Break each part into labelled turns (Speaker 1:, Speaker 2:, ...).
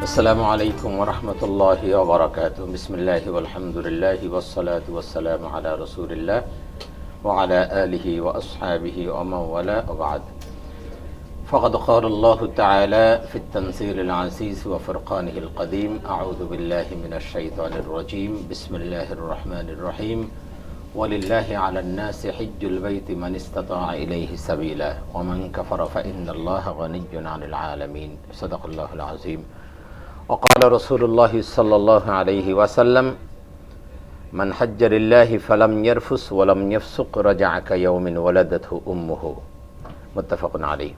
Speaker 1: আসসালামু আলাইকুম ওয়া রাহমাতুল্লাহি ওয়া বারাকাতুহু। বিসমিল্লাহি ওয়াল হামদুলিল্লাহি ওয়াস সালাতু ওয়াস সালামু আলা রাসূলিল্লাহ ওয়া আলা আলিহি ওয়া আসহাবিহি ওয়া মান ওয়ালা ওয়া বা'দ। ফাকাদ ক্বালা আল্লাহু তাআলা ফিত তানসিলিল আজিজ ওয়া ফুরকানিহিল কাদীম। আউযু বিল্লাহি মিনাশ শাইতানির রাজীম। বিসমিল্লাহির রাহমানির রহিম। ওয়ালিল্লাহি আলান নাসি হিজ্জুল বাইতি মান ইসতাতা'a ইলাইহি সাবিলা ওয়া মান কাফারা ফা ইন্নাল্লাহা গানিয়্যুন 'আনিল 'আলামিন। সাদাকাল্লাহুল আযীম। وقال رسول الله صلى الله عليه وسلم من حج لله فلم يرفث ولم يفسق رجع كيوم ولدته أمه متفق عليه।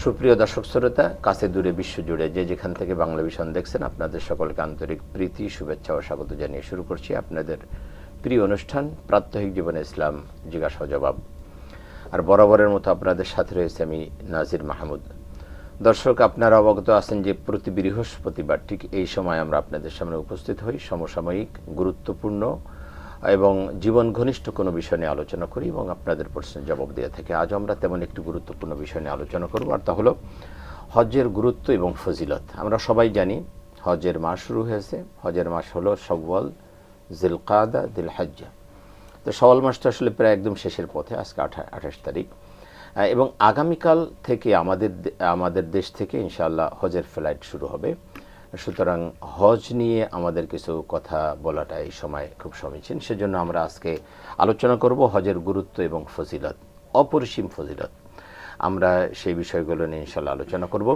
Speaker 1: সুপ্রিয় দর্শক শ্রোতা, কাছে দূরে বিশ্বজুড়ে যে যেখান থেকে বাংলা ভিশন দেখছেন, আপনাদের সকলকে আন্তরিক প্রীতি, শুভেচ্ছা ও স্বাগত জানিয়ে শুরু করছি আপনাদের প্রিয় অনুষ্ঠান প্রাত্যহিক জীবনে ইসলাম জিজ্ঞাসা ও জবাব। আর বরাবরের মতো আপনাদের সাথে রয়েছে আমি নাজির মাহমুদ। দর্শক, আপনারা অবগত আছেন যে প্রতি বৃহস্পতিবার ঠিক এই সময় আমরা আপনাদের সামনে উপস্থিত হই, সমসাময়িক গুরুত্বপূর্ণ এবং জীবন ঘনিষ্ঠ কোনো বিষয় নিয়ে আলোচনা করি এবং আপনাদের প্রশ্নের জবাব দিয়ে থাকি। আজ আমরা তেমন একটি গুরুত্বপূর্ণ বিষয় নিয়ে আলোচনা করব, আর তা হলো হজ্জের গুরুত্ব এবং ফজিলত। আমরা সবাই জানি হজ্জের মাস শুরু হয়েছে। হজ্জের মাস হলো শাওয়াল, জিলকাদা, দিলহজ্জা। তো শাওয়াল মাসটা আসলে প্রায় একদম শেষের পথে, আজকে 28 তারিখ, এবং আগামীকাল থেকে আমাদের দেশ থেকে ইনশাআল্লাহ হজের ফ্লাইট শুরু হবে। সুতরাং হজ নিয়ে আমাদের কিছু কথা বলাটা এই সময় খুব সমীচীন। সেজন্য আমরা আজকে আলোচনা করব হজের গুরুত্ব এবং ফজিলত, অপরিসীম ফজিলত। আমরা সেই বিষয়গুলো নিয়ে ইনশাআল্লাহ আলোচনা করব।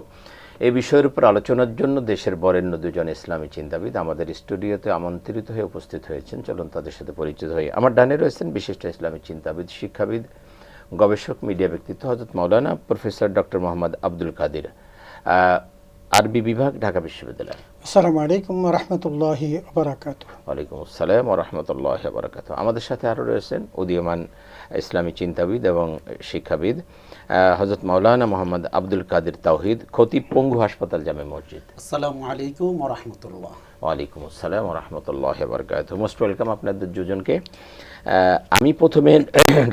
Speaker 1: এই বিষয়ের উপর আলোচনার জন্য দেশের বরেণ্য দুজন ইসলামী চিন্তাবিদ আমাদের স্টুডিওতে আমন্ত্রিত হয়ে উপস্থিত হয়েছেন। চলুন তাদের সাথে পরিচিত হই। আমার ডানে রয়েছেন বিশিষ্ট ইসলামী চিন্তাবিদ, শিক্ষাবিদ, গবেষক, মিডিয়া ব্যক্তিত্ব হযরত মাওলানা প্রফেসর ডক্টর মোহাম্মদ আব্দুল কাদির, আরবি বিভাগ, ঢাকা বিশ্ববিদ্যালয়।
Speaker 2: আসসালামু আলাইকুম ওয়া রাহমাতুল্লাহি ওয়া বারাকাতুহু।
Speaker 1: ওয়ালাইকুম আসসালাম ওয়া রাহমাতুল্লাহি ওয়া বারাকাতুহু। আমাদের সাথে আরও রয়েছেন উদীয়মান ইসলামী চিন্তাবিদ এবং শিক্ষাবিদ হযরত মাওলানা মোহাম্মদ আব্দুল কাদির তাওহীদ, খতিব, পঙ্গু হাসপাতাল, জামে মসজিদ।
Speaker 3: আসসালামু আলাইকুম ওয়া রাহমাতুল্লাহ।
Speaker 1: ওয়ালাইকুম আসসালাম ওয়া রাহমাতুল্লাহি ওয়া বারাকাতুহু। মোস্ট ওয়েলকাম আপনাদের দুজনকে। আমি প্রথমে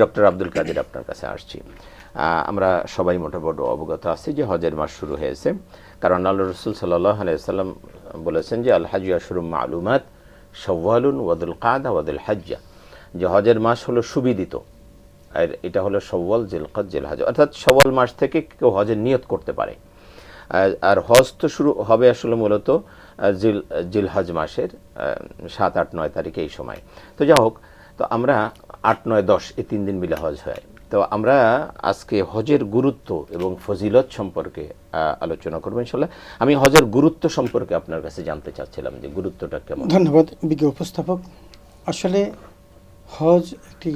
Speaker 1: ডক্টর আব্দুল কাদির আপনার কাছে আসছি। আমরা সবাই মোটামুটি অবগত আছি যে হজের মাস শুরু হয়েছে, কারণ আল্লাহ রসুল সাল্লাল্লাহু আলাইহি ওয়াসাল্লাম বলেছেন যে আল হাজ্জু আশহুরুম মা'লুমাত শাওয়ালুন ওয়া যুলকাদা ওয়া যুলহজ্জা, যে হজের মাস হলো সুবিদিত। আর এটা হলো শাওয়াল, জিলকাদ, জিলহজ্জা, অর্থাৎ শাওয়াল মাস থেকে কেউ হজের নিয়ত করতে পারে। আর হজ তো শুরু হবে আসলে মূলত জিলহজ মাসের 7, 8, 9 তারিখে এই সময়। তো যাই হোক, তো আমরা 8, 9, 10 এই 3 দিন মিলে হজ হয়। তো আমরা আজকে হজের গুরুত্ব এবং ফজিলত সম্পর্কে আলোচনা করবো ইনশাআল্লাহ। আমি হজের গুরুত্ব সম্পর্কে আপনার কাছে জানতে চাচ্ছিলাম যে গুরুত্বটা কেমন।
Speaker 2: ধন্যবাদ বিজ্ঞ উপস্থাপক। আসলে হজ একটি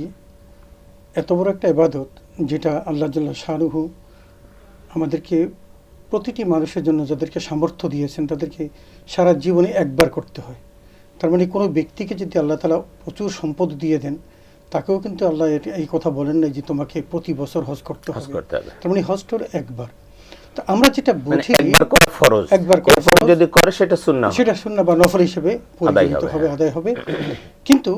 Speaker 2: এত বড় একটা ইবাদত, যেটা আল্লাহ জাল্লা শানুহু আমাদেরকে প্রতিটি মানুষের জন্য, যাদেরকে সামর্থ্য দিয়েছেন, তাদেরকে সারা জীবনে একবার করতে হয়। তার মানে কোনো ব্যক্তিকে যদি আল্লাহ তাআলা প্রচুর সম্পদ দিয়ে দেন, তাকেও কিন্তু আল্লাহ এই কথা বলেন না যে তোমাকে প্রতি বছর হজ করতে হবে। তার মানে হজটা একবার। তো আমরা যেটা বুঝি একবার করে ফরজ,
Speaker 1: যদি করে সেটা সুন্নাহ,
Speaker 2: সেটা সুন্নাহ বা নফল হিসেবে পরিগণিত হবে, আদায় হবে। কিন্তু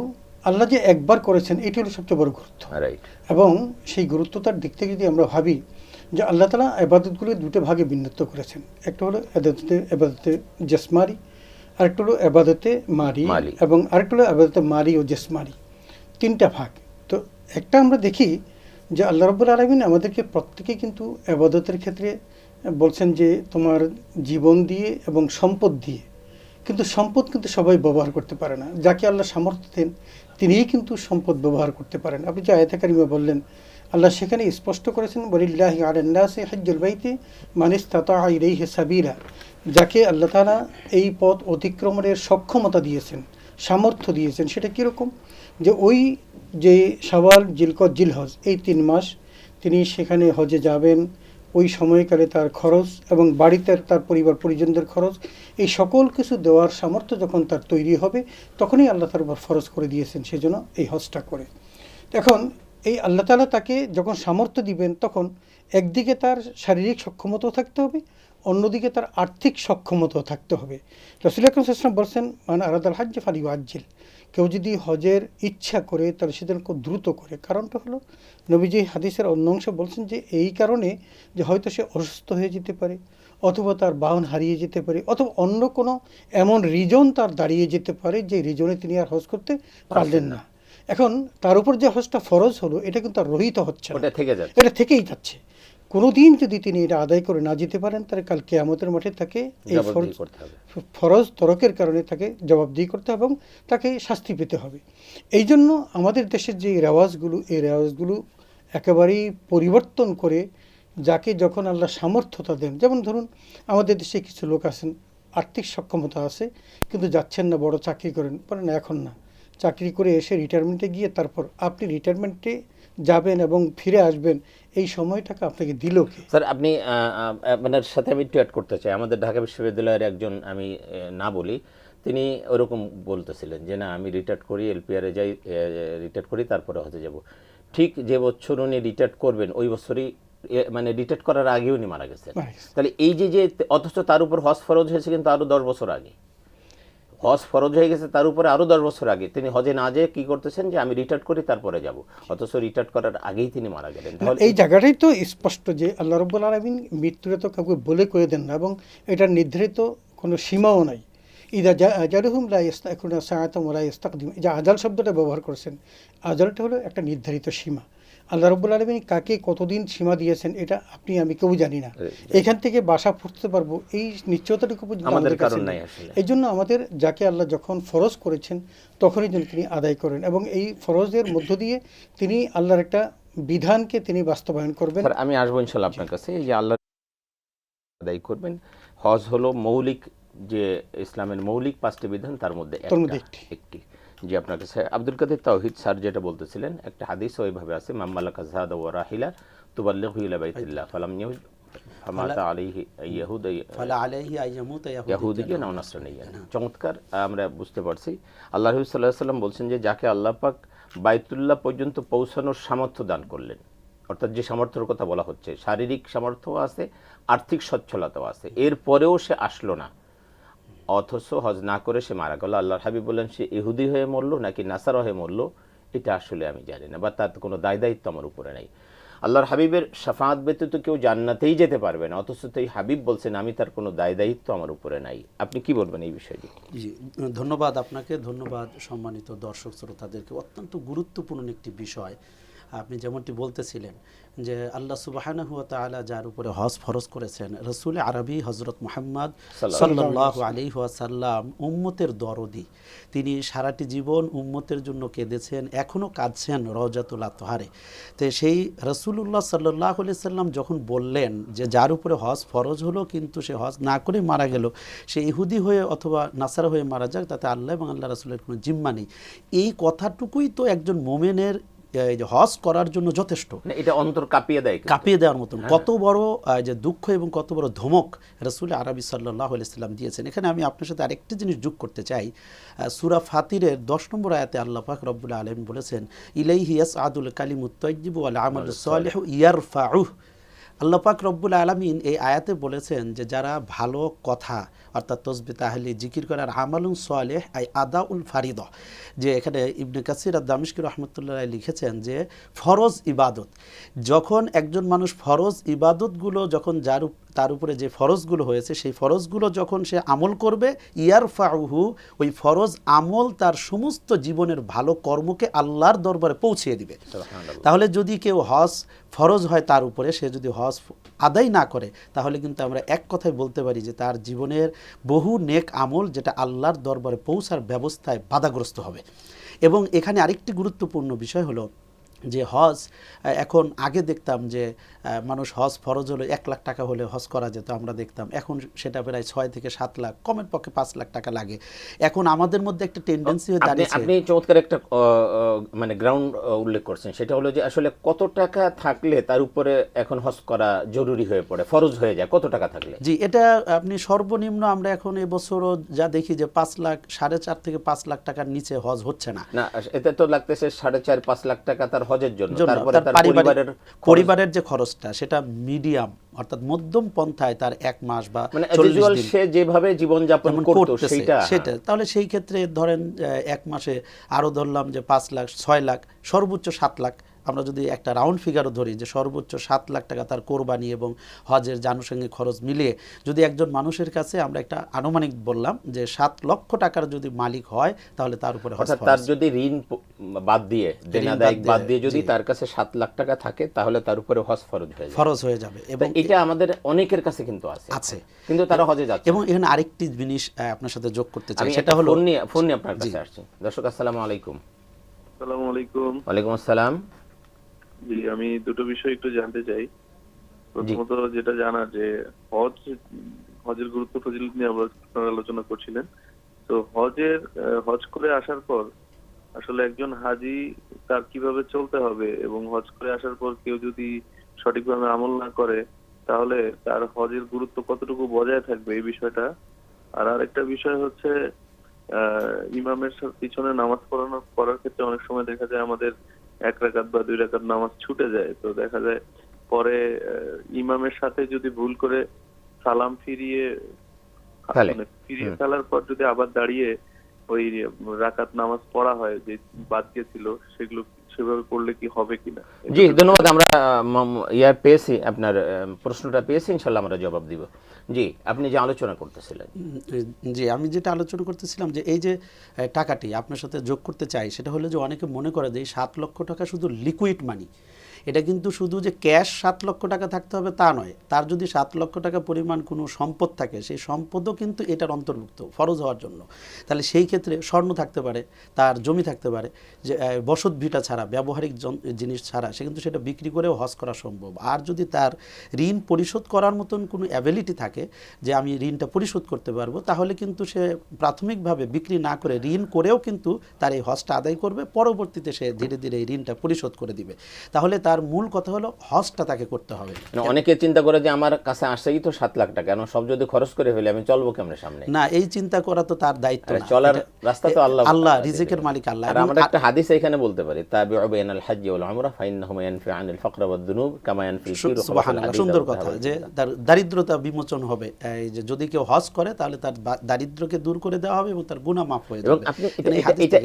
Speaker 2: আল্লাহ যে একবার করেছেন, এটি হলো সবচেয়ে বড় গুরুত্ব। এবং সেই গুরুত্বতার দিক থেকে যদি আমরা ভাবি যে আল্লাহ তাআলা ইবাদতগুলো দুটো ভাগে বিন্যস্ত করেছেন। একটা হলো ইবাদতে জিসমানি, আরেকটা হলো ইবাদতে মালি, এবং আরেকটা হলো ইবাদতে মালি ও জিসমানি। 3টা ভাগ। তো একটা আমরা দেখি যে আল্লাহ রাব্বুল আলামিন আমাদেরকে প্রত্যেকে কিন্তু ইবাদতের ক্ষেত্রে বলছেন যে তোমার জীবন দিয়ে এবং সম্পদ দিয়ে। কিন্তু সম্পদ কিন্তু সবাই ব্যবহার করতে পারে না। যাকে আল্লাহ সামর্থ্য দেন তিনিই কিন্তু সম্পদ ব্যবহার করতে পারেন। আপনি যে আয়াতে কারিমা বললেন, আল্লাহ সেখানে স্পষ্ট করেছেন, ওয়ালিল্লাহি আলান নাসি হিজ্জুল বাইতি মান ইসতাতা'a ইলাইহি সাবিলা। যাকে আল্লাহ তাআলা এই পথ অতিক্রমের সক্ষমতা দিয়েছেন, সামর্থ্য দিয়েছেন, সেটা কীরকম? যে ওই যে শাওয়াল, জিলকদ, জিলহজ, এই 3 মাস তিনি সেখানে হজে যাবেন। ওই সময়কালে তার খরচ এবং বাড়িতে তার পরিবার পরিজনদের খরচ, এই সকল কিছু দেওয়ার সামর্থ্য যখন তার তৈরি হবে, তখনই আল্লাহ তার উপর ফরজ করে দিয়েছেন সেজন্য এই হজটা করে। এখন এই আল্লাহ তাআলা তাকে যখন সামর্থ্য দিবেন, তখন একদিকে তার শারীরিক সক্ষমতাও থাকতে হবে, অন্যদিকে তার আর্থিক সক্ষমতাও থাকতে হবে। রাসূল আকরাম সাল্লাল্লাহু আলাইহি ওয়াসাল্লাম বলছেন, মান আরাদাল হজ্জ ফালিউআজ্জিল। কেউ যদি হজের ইচ্ছা করে, তাহলে সেটা খুব দ্রুত করে। কারণটা হলো, নবীজি হাদিসের অন্য অংশে বলছেন যে এই কারণে যে হয়তো সে অসুস্থ হয়ে যেতে পারে, অথবা তার বাহন হারিয়ে যেতে পারে, অথবা অন্য কোনো এমন রিজন তার দাঁড়িয়ে যেতে পারে যে রিজনে তিনি আর হজ করতে পারলেন না। এখন তার উপর যে হজটা ফরজ হলো এটা কিন্তু আর রহিত হচ্ছে না, এটা থেকেই যাচ্ছে। কোনোদিন যদি তিনি এটা আদায় করে না যেতে পারেন তাহলে কাল কিয়ামতের মাঠে তাকে এই ফরজ তরকের কারণে তাকে জবাবদিহি করতে হবে এবং তাকে শাস্তি পেতে হবে। এই জন্য আমাদের দেশের যে রেওয়াজগুলো, এই রেওয়াজগুলো একেবারেই পরিবর্তন করে যাকে যখন আল্লাহ সামর্থ্যতা দেন, যেমন ধরুন আমাদের দেশে কিছু লোক আছেন আর্থিক সক্ষমতা আছে কিন্তু যাচ্ছেন না, বড় চাকরি করেন, বলেন না এখন না, চাকরি করে এসে রিটায়ারমেন্টে গিয়ে তারপর আপনি রিটায়ারমেন্টে যাবেন এবং ফিরে আসবেন, এই সময়টাকে আপনাকে দিল কি?
Speaker 1: স্যার আপনি আপনার সাথে আমি একটু অ্যাড করতে চাই। আমাদের ঢাকা বিশ্ববিদ্যালয়ের একজন, আমি না বলি, তিনি ওরকম বলতেছিলেন যে না আমি রিটায়ার করি, এলপিআরে যাই, রিটায়ার করি তারপরে হতে যাব। ঠিক যে বছর উনি রিটায়ার করবেন ওই বছরই, মানে রিটায়ার করার আগে উনি মারা গেছেন। তাহলে এই যে অথচ তার উপর হজ ফরজ হয়েছে কিন্তু আরো 10 বছর আগে, হজ ফরজ হয়ে গেছে তার উপরে আরো 10 বছর আগে। তিনি হজে না যেয়ে কি করতেছেন যে আমি রিটায়ার করি তারপরে যাব, অথচ রিটায়ার করার আগেই তিনি মারা গেলেন।
Speaker 2: এই জায়গাটাই তো স্পষ্ট যে আল্লাহ রাব্বুল আলামিন মৃত্যুরে তো কাউকে বলে করে দেন না এবং এটার নির্ধারিত কোনো সীমাও নাই। ইদা আজালুহুম লা ইস্তাখিরুনা সাআতান ওয়া লা ইস্তাকদিমুন, যে আজাল শব্দটা ব্যবহার করেছেন, আজালটা হলো একটা নির্ধারিত সীমা। আল্লাহ রাব্বুল আলামিন কাকে কতদিন সীমা দিয়েছেন এটা আপনি আমি কেউ জানি না। এখান থেকে বাসা ফুটতে পারবো এই নিশ্চয়তাটুকু আমাদের কাছে নাই। এই জন্য আমাদের যাকে আল্লাহ যখন ফরজ করেছেন তখনই যেন তিনি আদায় করেন এবং এই ফরজের মধ্য দিয়ে তিনি আল্লাহর একটা বিধানকে তিনি বাস্তবায়ন করবেন।
Speaker 1: আমি আসবো ইনশাআল্লাহ আপনার কাছে। এই যে আল্লাহ আদায় করবেন, হজ হলো মৌলিক, যে ইসলামের মৌলিক 5টি বিধান তার মধ্যে একটি। জি আপনার কাছে আব্দুল কাদের তাওহীদ স্যার যেটা বলতেছিলেন, একটা হাদিস ওইভাবে আছে, মাম্মালাকা যাদা ওয়া রাহিলা তুবাল্লিগু ইলা বাইতিল্লাহ ফালাম ফামাতা আলাইহি আলাইহি আইয়ামুতা ইয়াহুদিয়ান আও নাসরানিয়ান। চমৎকার আমরা বুঝতে পারছি। আল্লাহ রাসূল সাল্লাল্লাহু আলাইহি ওয়াসাল্লাম বলছেন যে যাকে আল্লাহ পাক বাইতুল্লাহ পর্যন্ত পৌঁছানোর সামর্থ্য দান করলেন, অর্থাৎ যে সামর্থ্যের কথা বলা হচ্ছে, শারীরিক সামর্থ্য আছে, আর্থিক সচ্ছলতাও আছে, এরপরেও সে আসলো না, অথচ হজ না করে সে মারা গেল। আল্লাহর হাবিব বললেন সে ইহুদি হয়ে মরলো নাকি নাসারা হয়ে মরলো এটা আসলে আমি জানি না, বা তার কোনো দায় দায়িত্ব আমার উপরে নাই। আল্লাহর হাবিবের শাফাআত ব্যতীত কেউ জান্নাতেই যেতে পারবে না, অথচ তাই হাবিব বলছেন আমি তার কোনো দায় দায়িত্ব আমার উপরে নাই। আপনি কি বলবেন এই বিষয়টি?
Speaker 3: জি ধন্যবাদ আপনাকে, ধন্যবাদ সম্মানিত দর্শক শ্রোতাদেরকে। অত্যন্ত গুরুত্বপূর্ণ একটি বিষয় আপনি যেমনটি বলতেছিলেন যে আল্লাহ সুবহানাহু ওয়া তাআলা যার উপরে হজ ফরজ করেছেন, রাসূল আরবি হযরত মুহাম্মদ সাল্লাল্লাহু আলাইহি ওয়াসাল্লাম উম্মতের দরদি, তিনি সারাটি জীবন উম্মতের জন্য কেঁদেছেন, এখনও কাঁদছেন রওজাতুল আতহারে। তো সেই রাসূলুল্লাহ সাল্লাল্লাহু আলাইহি সাল্লাম যখন বললেন যে যার উপরে হজ ফরজ হলো কিন্তু সে হজ না করে মারা গেল, সে ইহুদি হয়ে অথবা নাসারা হয়ে মারা যাক, তাতে আল্লাহ এবং আল্লাহ রাসূলের কোনো জিম্মা নেই। এই কথাটুকুই তো একজন মুমিনের হজ করার জন্য যথেষ্ট।
Speaker 1: এটা অন্তর কাঁপিয়ে
Speaker 3: দেওয়ার মতন কত বড় যে দুঃখ এবং কত বড় ধমক রাসূল আরবি সাল্লাল্লাহু আলাইহি সাল্লাম দিয়েছেন। এখানে আমি আপনার সাথে আরেকটি জিনিস যোগ করতে চাই। সূরা ফাতিরের 10 নম্বর আয়াতে আল্লাহ পাক রব্বুল আলামিন বলেছেন ইলাইহি ইয়াসআদুল কালিমুত তাইয়্যিবু ওয়াল আমালুস সালিহু ইয়ারফাউহু। আল্লাহ পাক রব্বুল আলামিন এই আয়াতে বলেছেন যে যারা ভালো কথা অর্থাৎ তসবিহ তাহলিল জিকির করার আমালুন সালেহ আই আদাউল ফারিদা, যে এখানে ইবনে কাসির আদ-দামিশকি রাহমাতুল্লাহ আলাইহি লিখেছেন যে ফরজ ইবাদত, যখন একজন মানুষ ফরজ ইবাদতগুলো যখন তার উপরে যে ফরজগুলো হয়েছে সেই ফরজগুলো যখন সে আমল করবে, ইয়ারফাউহু, ওই ফরজ আমল তার সমস্ত জীবনের ভালো কর্মকে আল্লাহর দরবারে পৌঁছিয়ে দিবে। তাহলে যদি কেউ হজ ফরজ হয় তার উপরে, সে যদি হজ আদায় না করে, তাহলে কিন্তু আমরা এক কথায় বলতে পারি যে তার জীবনের বহু নেক আমল যেটা আল্লাহর দরবারে পৌঁছার ব্যবস্থায় বাধাগ্রস্ত হবে। এবং এখানে আরেকটি গুরুত্বপূর্ণ বিষয় হলো যে হজ, এখন আগে দেখতাম যে মানুষ হজ ফরজ হলে 1 লাখ টাকা হলে হজ করা যেত, আমরা দেখতাম। এখন সেটা প্রায় 6 থেকে 7 লাখ, কমের পক্ষে 5 লাখ টাকা লাগে। এখন আমাদের মধ্যে একটা টেন্ডেন্সি হয়ে দাঁড়িয়েছে।
Speaker 1: আপনি চমৎকার একটা মানে গ্রাউন্ড উল্লেখ করছেন, সেটা হলো যে আসলে কত টাকা থাকলে তার উপরে এখন হজ করা জরুরি হয়ে পড়ে, ফরজ হয়ে যায়, কত টাকা থাকলে?
Speaker 3: জি, এটা আপনি সর্বনিম্ন আমরা এখন এবছরও যা দেখি যে 5 লাখ, 4.5 থেকে 5 লাখ টাকার নিচে হজ হচ্ছে না।
Speaker 1: না, এতে তো লাগতেছে 4.5-5 লাখ টাকা তার হজের জন্য,
Speaker 3: তারপরে তার পরিবারের যে খরচটা সেটা মিডিয়াম অর্থাৎ মধ্যম পন্থায় তার 1 মাস বা 40 দিন
Speaker 1: সে যেভাবে জীবনযাপন করতো সেটা,
Speaker 3: তাহলে সেই ক্ষেত্রে ধরেন 1 মাসে আরো ধরলাম যে 5 লাখ, 6 লাখ, সর্বোচ্চ 7 লাখ আমরা যদি একটা রাউন্ড ফিগারও ধরি যে সর্বোচ্চ 7 লাখ টাকা তার কোরবানি এবং হজের জানুষঙ্গিক খরচ মিলিয়ে যদি একজন মানুষের কাছে আমরা একটা আনুমানিক বললাম যে 7 লক্ষ টাকার যদি মালিক হয় তাহলে তার উপরে হজ ফরজ।
Speaker 1: তার যদি ঋণ বাদ দিয়ে দেনাদায়ক বাদ দিয়ে যদি তার কাছে 7 লাখ টাকা থাকে তাহলে তার উপরে হজ ফরজ হয়ে যাবে। এবং এটা আমাদের অনেকের কাছে কিন্তু আছে কিন্তু তারা হজে যাচ্ছে।
Speaker 3: এবং এখানে আরেকটি জিনিস আপনার সাথে যোগ করতে চাই, সেটা হলো
Speaker 1: ফোন নিয়ে আপনার কাছে আসছে। দর্শক আসসালামু আলাইকুম।
Speaker 4: আসসালামু আলাইকুম।
Speaker 1: ওয়ালাইকুম আসসালাম।
Speaker 4: জি, আমি দুটো বিষয় একটু জানতে চাই। প্রথমত যেটা জানা যে হজের গুরুত্ব ফজিলত নিয়ে আমরা আলোচনা করছিলেন, তো হজ করে আসার পর আসলে একজন হাজি তার কিভাবে চলতে হবে এবং হজ করে আসার পর কেউ যদি সঠিকভাবে আমল না করে তাহলে তার হজের গুরুত্ব কতটুকু বজায় থাকবে এই বিষয়টা। আর আরেকটা বিষয় হচ্ছে ইমামের পিছনে নামাজ পড়ার ক্ষেত্রে অনেক সময় দেখা যায় আমাদের 1 রাকাত বা 2 রাকাত নামাজ ছুটে যায়, তো দেখা যায় পরে ইমামের সাথে যদি ভুল করে সালাম ফিরিয়ে ফেলার পর যদি আবার দাঁড়িয়ে ওই রাকাত নামাজ পড়া হয় যে বাদ গিয়েছিল, সেগুলো সেভাবে পড়লে কি হবে কিনা?
Speaker 1: জি ধন্যবাদ। আমরা পেয়েছি, আপনার প্রশ্নটা পেয়েছি, ইনশাআল্লাহ আমরা জবাব দিব। জি, আপনি যে আলোচনা করতেছিলেন।
Speaker 3: জি, আমি যেটা আলোচনা করতেছিলাম যে এই যে টাকাটি আপনার সাথে যোগ করতে চাই সেটা হলো যে অনেকে মনে করে যে 7 লক্ষ টাকা শুধু লিকুইড মানি। এটা কিন্তু শুধু যে ক্যাশ 7 লক্ষ টাকা থাকতে হবে তা নয়, তার যদি 7 লক্ষ টাকা পরিমাণ কোনো সম্পদ থাকে সেই সম্পদও কিন্তু এটার অন্তর্ভুক্ত ফরজ হওয়ার জন্য। তাহলে সেই ক্ষেত্রে স্বর্ণ থাকতে পারে, তার জমি থাকতে পারে, যে বসত ভিটা ছাড়া ব্যবহারিক জিনিস ছাড়া সে কিন্তু সেটা বিক্রি করেও হজ করা সম্ভব। আর যদি তার ঋণ পরিশোধ করার মতন কোনো অ্যাবিলিটি থাকে যে আমি ঋণটা পরিশোধ করতে পারবো, তাহলে কিন্তু সে প্রাথমিকভাবে বিক্রি না করে ঋণ করেও কিন্তু তার এই হজটা আদায় করবে, পরবর্তীতে সে ধীরে ধীরে এই ঋণটা পরিশোধ করে দিবে। তাহলে তার মূল কথা হলো হজটা তাকে করতে হবে।
Speaker 1: অনেকে চিন্তা করে যে আমার কাছে আসেই তো 7 লাখ টাকা, কারণ সব যদি খরচ করে ফেলে আমি চলবো কেমনে সামনে?
Speaker 3: না, এই চিন্তা করা তো তার দায়িত্ব না,
Speaker 1: চলার রাস্তা তো আল্লাহ,
Speaker 3: রিজিকের মালিক আল্লাহ।
Speaker 1: আর আমরা একটা হাদিস এখানে বলতে পারি, তাবিউ বাইনাল হজ্জ ওয়াল উমরা ফাইন্নাহুমা ইয়ানফিআনিল ফাকর ওয়াদ দুনুব কামা ইয়ানফিল কির।
Speaker 3: সুবহানাল্লাহ, সুন্দর কথা, যে তার দারিদ্রতা বিমোচন হবে। এই যে যদি কেউ হজ করে তাহলে তার দারিদ্রকে দূর করে দেওয়া হবে এবং তার গুনাহ মাফ হয়ে যাবে।
Speaker 1: এবং আপনি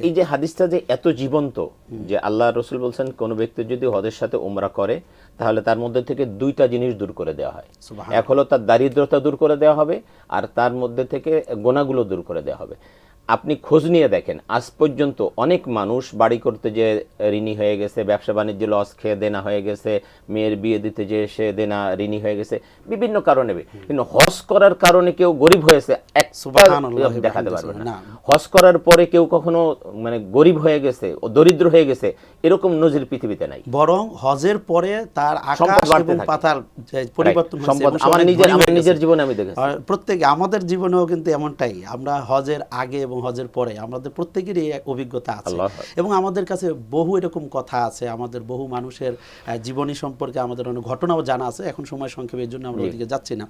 Speaker 1: এই যে হাদিসটা যে এত জীবন্ত, যে আল্লাহ রাসূল বলেন কোন ব্যক্তি যদি হজের সাথে উমরা করে তাহলে তার মধ্যে থেকে 2টা জিনিস দূর করে দেওয়া হয়। এক হলো তার দারিদ্রতা দূর করে দেওয়া হবে, আর তার মধ্যে থেকে গুনাহগুলো দূর করে দেওয়া হবে। আপনি খোঁজ নিয়ে দেখেন, আজ পর্যন্ত অনেক মানুষ বাড়ি করতে যে ঋণী হয়ে গেছে, ব্যবসা বাণিজ্যে লস খেয়ে দেনা হয়ে গেছে, মেয়ের বিয়ে দিতে যে সে দেনা ঋণী হয়ে গেছে বিভিন্ন কারণে, কিন্তু হজ করার কারণে কেউ গরিব হয়েছে দেখাতে পারবে না। হজ করার পরে কেউ কখনো মানে গরিব হয়ে গেছে ও দরিদ্র হয়ে গেছে এরকম নজির পৃথিবীতে নাই।
Speaker 3: বরং হজের পরে তার আকাশ এবং পাতাল পরিবর্তন হয়েছে।
Speaker 1: আমার নিজের জীবনে আমি দেখেছি,
Speaker 3: প্রত্যেকে আমাদের জীবনেও কিন্তু এমনটাই। আমরা হজের আগে এবং হজের পরে আমাদের প্রত্যেকেরই অভিজ্ঞতা আছে এবং আমাদের কাছে বহু এরকম কথা আছে, আমাদের বহু মানুষের জীবনী সম্পর্কে আমাদের অনেক ঘটনাও জানা আছে। এখন সময় সংক্ষেপে এর জন্য আমরা ওদিকে যাচ্ছি না।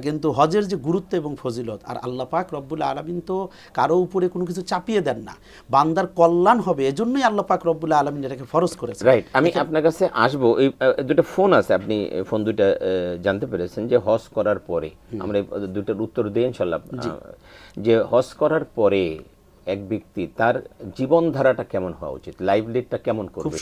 Speaker 3: কিন্তু হজের যে গুরুত্ব এবং ফজিলত, আর আল্লাহ পাক রব্বুল আলামিন তো কারো উপরে কোনো কিছু চাপিয়ে দেন না, বান্দার কল্যাণ হবে এজন্যই আল্লাহ পাক রব্বুল আলামিন এটাকে ফরজ করেছেন।
Speaker 1: রাইট, আমি আপনার কাছে আসবো। এই দুটো ফোন আছে, আপনি ফোন দুইটা জানতে পেরেছেন যে হজ করার পরে, আমরা দুটোর উত্তর দিই ইনশাআল্লাহ। যে হজ করার পরে এক ব্যক্তি তার জীবনধারাটা কেমন হওয়া উচিত, লাইফ লিডটা কেমন করবে,